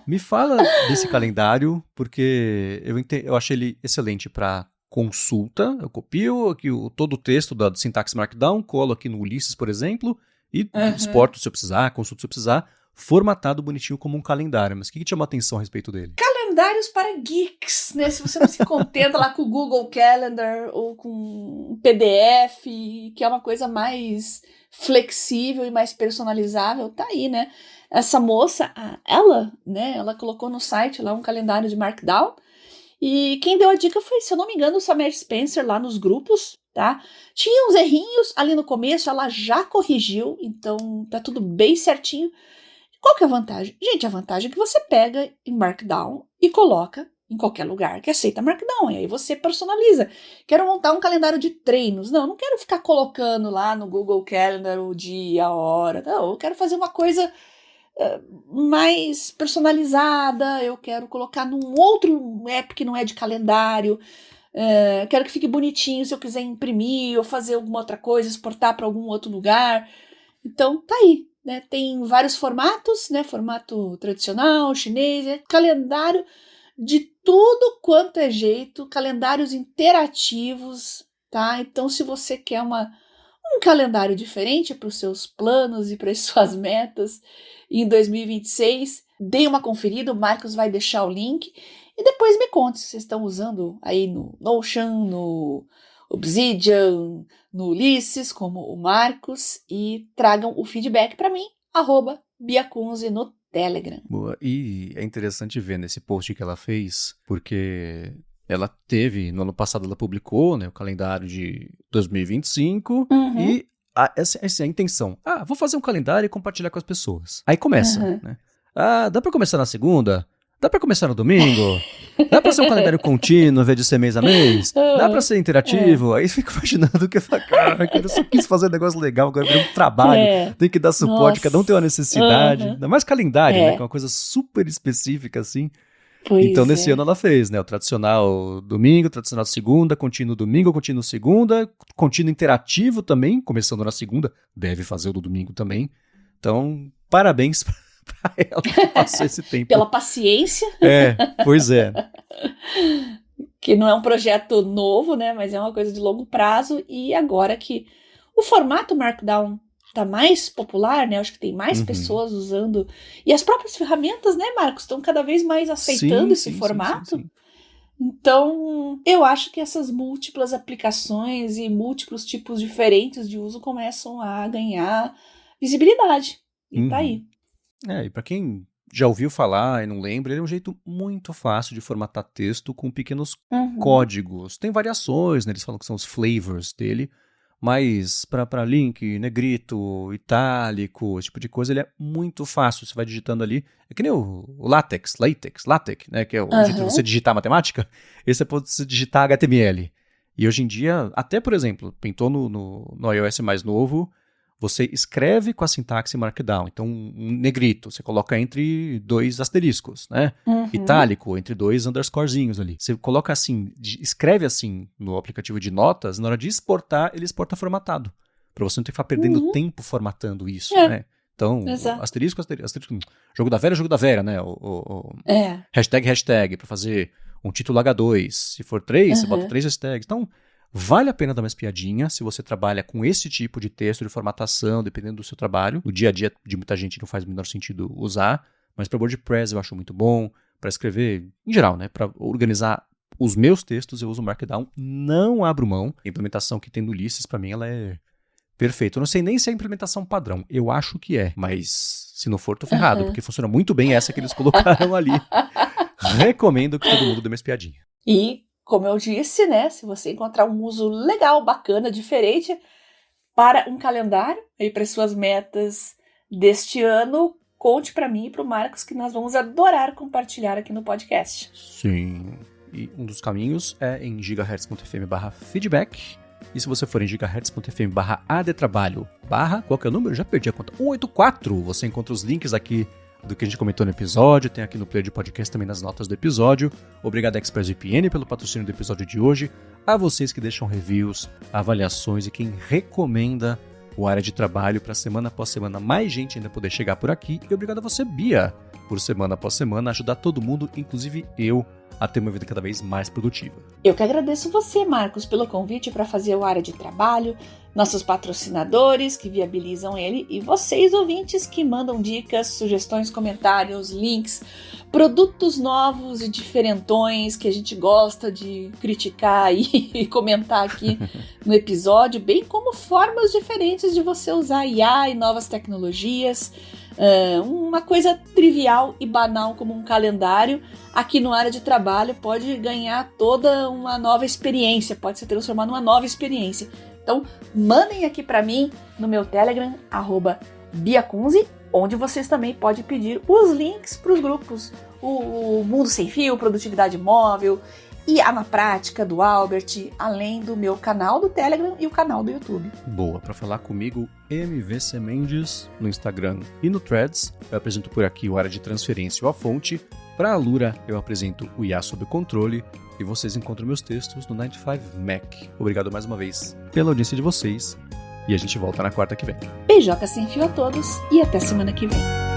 Me fala desse calendário, porque eu achei ele excelente para consulta. Eu copio aqui todo o texto da sintaxe Markdown, colo aqui no Ulysses, por exemplo, e exporto se eu precisar, consulto se eu precisar. Formatado bonitinho como um calendário. Mas o que te chamou a atenção a respeito dele? Calendários para geeks, né? Se você não se contenta lá com o Google Calendar ou com um PDF, que é uma coisa mais flexível e mais personalizável, tá aí, né? Essa moça, ela, né? Ela colocou no site lá um calendário de Markdown. E quem deu a dica foi, se eu não me engano, o Samer Spencer lá nos grupos, tá? Tinha uns errinhos ali no começo, ela já corrigiu, então tá tudo bem certinho. Qual que é a vantagem? Gente, a vantagem é que você pega em Markdown e coloca em qualquer lugar que aceita Markdown. E aí você personaliza. Quero montar um calendário de treinos. Não quero ficar colocando lá no Google Calendar o dia, a hora. Não, eu quero fazer uma coisa mais personalizada. Eu quero colocar num outro app que não é de calendário. Quero que fique bonitinho se eu quiser imprimir ou fazer alguma outra coisa, exportar para algum outro lugar. Então, tá aí. Né, tem vários formatos, né, formato tradicional, chinês, calendário de tudo quanto é jeito, calendários interativos, tá? Então, se você quer um calendário diferente para os seus planos e para as suas metas em 2026, dê uma conferida, o Marcos vai deixar o link e depois me conte se vocês estão usando aí no Notion, no Obsidian, no Ulysses, como o Marcos, e tragam o feedback para mim, @biacunze no Telegram. Boa. E é interessante ver nesse post que ela fez, porque ela teve, no ano passado ela publicou, né, o calendário de 2025 e essa é a intenção. Vou fazer um calendário e compartilhar com as pessoas. Aí começa, né? Dá pra começar na segunda? Dá pra começar no domingo? Dá pra ser um calendário contínuo, ao invés de ser mês a mês? Dá pra ser interativo? Aí fica imaginando que cara, eu só quis fazer um negócio legal, agora virou um trabalho, tem que dar suporte, cada um tem uma necessidade. Ainda mais calendário, né? Que é uma coisa super específica, assim. Então, nesse ano ela fez, né? O tradicional domingo, tradicional segunda, contínuo domingo, contínuo segunda, contínuo interativo também, começando na segunda, deve fazer o do domingo também. Então, parabéns pra ela que passou esse tempo. Pela paciência. Pois é. Que não é um projeto novo, né? Mas é uma coisa de longo prazo. E agora que o formato Markdown tá mais popular, né? Acho que tem mais pessoas usando. E as próprias ferramentas, né, Marcos, estão cada vez mais aceitando esse formato. Sim. Então, eu acho que essas múltiplas aplicações e múltiplos tipos diferentes de uso começam a ganhar visibilidade. E tá aí. E para quem já ouviu falar e não lembra, ele é um jeito muito fácil de formatar texto com pequenos códigos. Tem variações, né? Eles falam que são os flavors dele, mas para link, negrito, itálico, esse tipo de coisa, ele é muito fácil. Você vai digitando ali, é que nem o LaTeX, né? Que é o jeito de você digitar matemática. Esse é para você digitar HTML. E hoje em dia, até por exemplo, pintou no iOS mais novo, você escreve com a sintaxe Markdown. Então, um negrito, você coloca entre 2 asteriscos, né? Itálico, entre 2 underscorezinhos ali. Você coloca assim, escreve assim no aplicativo de notas, na hora de exportar, ele exporta formatado. Para você não ter que ficar perdendo tempo formatando isso, né? Então, asterisco, jogo da velha, né? Hashtag, para fazer um título H2. Se for 3, você bota 3 hashtags. Então, vale a pena dar uma espiadinha se você trabalha com esse tipo de texto de formatação, dependendo do seu trabalho. No dia a dia de muita gente não faz o menor sentido usar, mas para WordPress eu acho muito bom. Para escrever, em geral, né? Para organizar os meus textos, eu uso o Markdown, não abro mão. A implementação que tem no Ulysses, para mim, ela é perfeita. Eu não sei nem se é a implementação padrão, eu acho que é, mas se não for, tô ferrado, porque funciona muito bem essa que eles colocaram ali. Recomendo que todo mundo dê uma espiadinha. E como eu disse, né, se você encontrar um uso legal, bacana, diferente para um calendário e para suas metas deste ano, conte para mim e para o Marcos que nós vamos adorar compartilhar aqui no podcast. Sim, e um dos caminhos é em gigahertz.fm/feedback. E se você for em gigahertz.fm/adtrabalho, qual que é o número? Já perdi a conta. 184, você encontra os links aqui do que a gente comentou no episódio, tem aqui no player de podcast também nas notas do episódio. Obrigado a ExpressVPN pelo patrocínio do episódio de hoje, a vocês que deixam reviews, avaliações e quem recomenda o Área de Trabalho para semana após semana mais gente ainda poder chegar por aqui. E obrigado a você, Bia, por semana após semana ajudar todo mundo, inclusive eu, a ter uma vida cada vez mais produtiva. Eu que agradeço você, Marcos, pelo convite para fazer o Área de Trabalho, nossos patrocinadores que viabilizam ele e vocês, ouvintes, que mandam dicas, sugestões, comentários, links, produtos novos e diferentões que a gente gosta de criticar e comentar aqui no episódio, bem como formas diferentes de você usar IA e novas tecnologias. Uma coisa trivial e banal como um calendário, aqui no Área de Trabalho pode ganhar toda uma nova experiência, pode se transformar numa nova experiência. Então, mandem aqui para mim no meu Telegram, @biacunzi, onde vocês também podem pedir os links para os grupos, o Mundo Sem Fio, Produtividade Móvel, e a Na Prática, do Albert, além do meu canal do Telegram e o canal do YouTube. Boa, para falar comigo, MVC Mendes, no Instagram e no Threads. Eu apresento por aqui o Área de Transferência ou a Fonte. Para a Alura, eu apresento o IA Sob Controle. E vocês encontram meus textos no 95Mac. Obrigado mais uma vez pela audiência de vocês. E a gente volta na quarta que vem. Beijoca sem fio a todos e até semana que vem.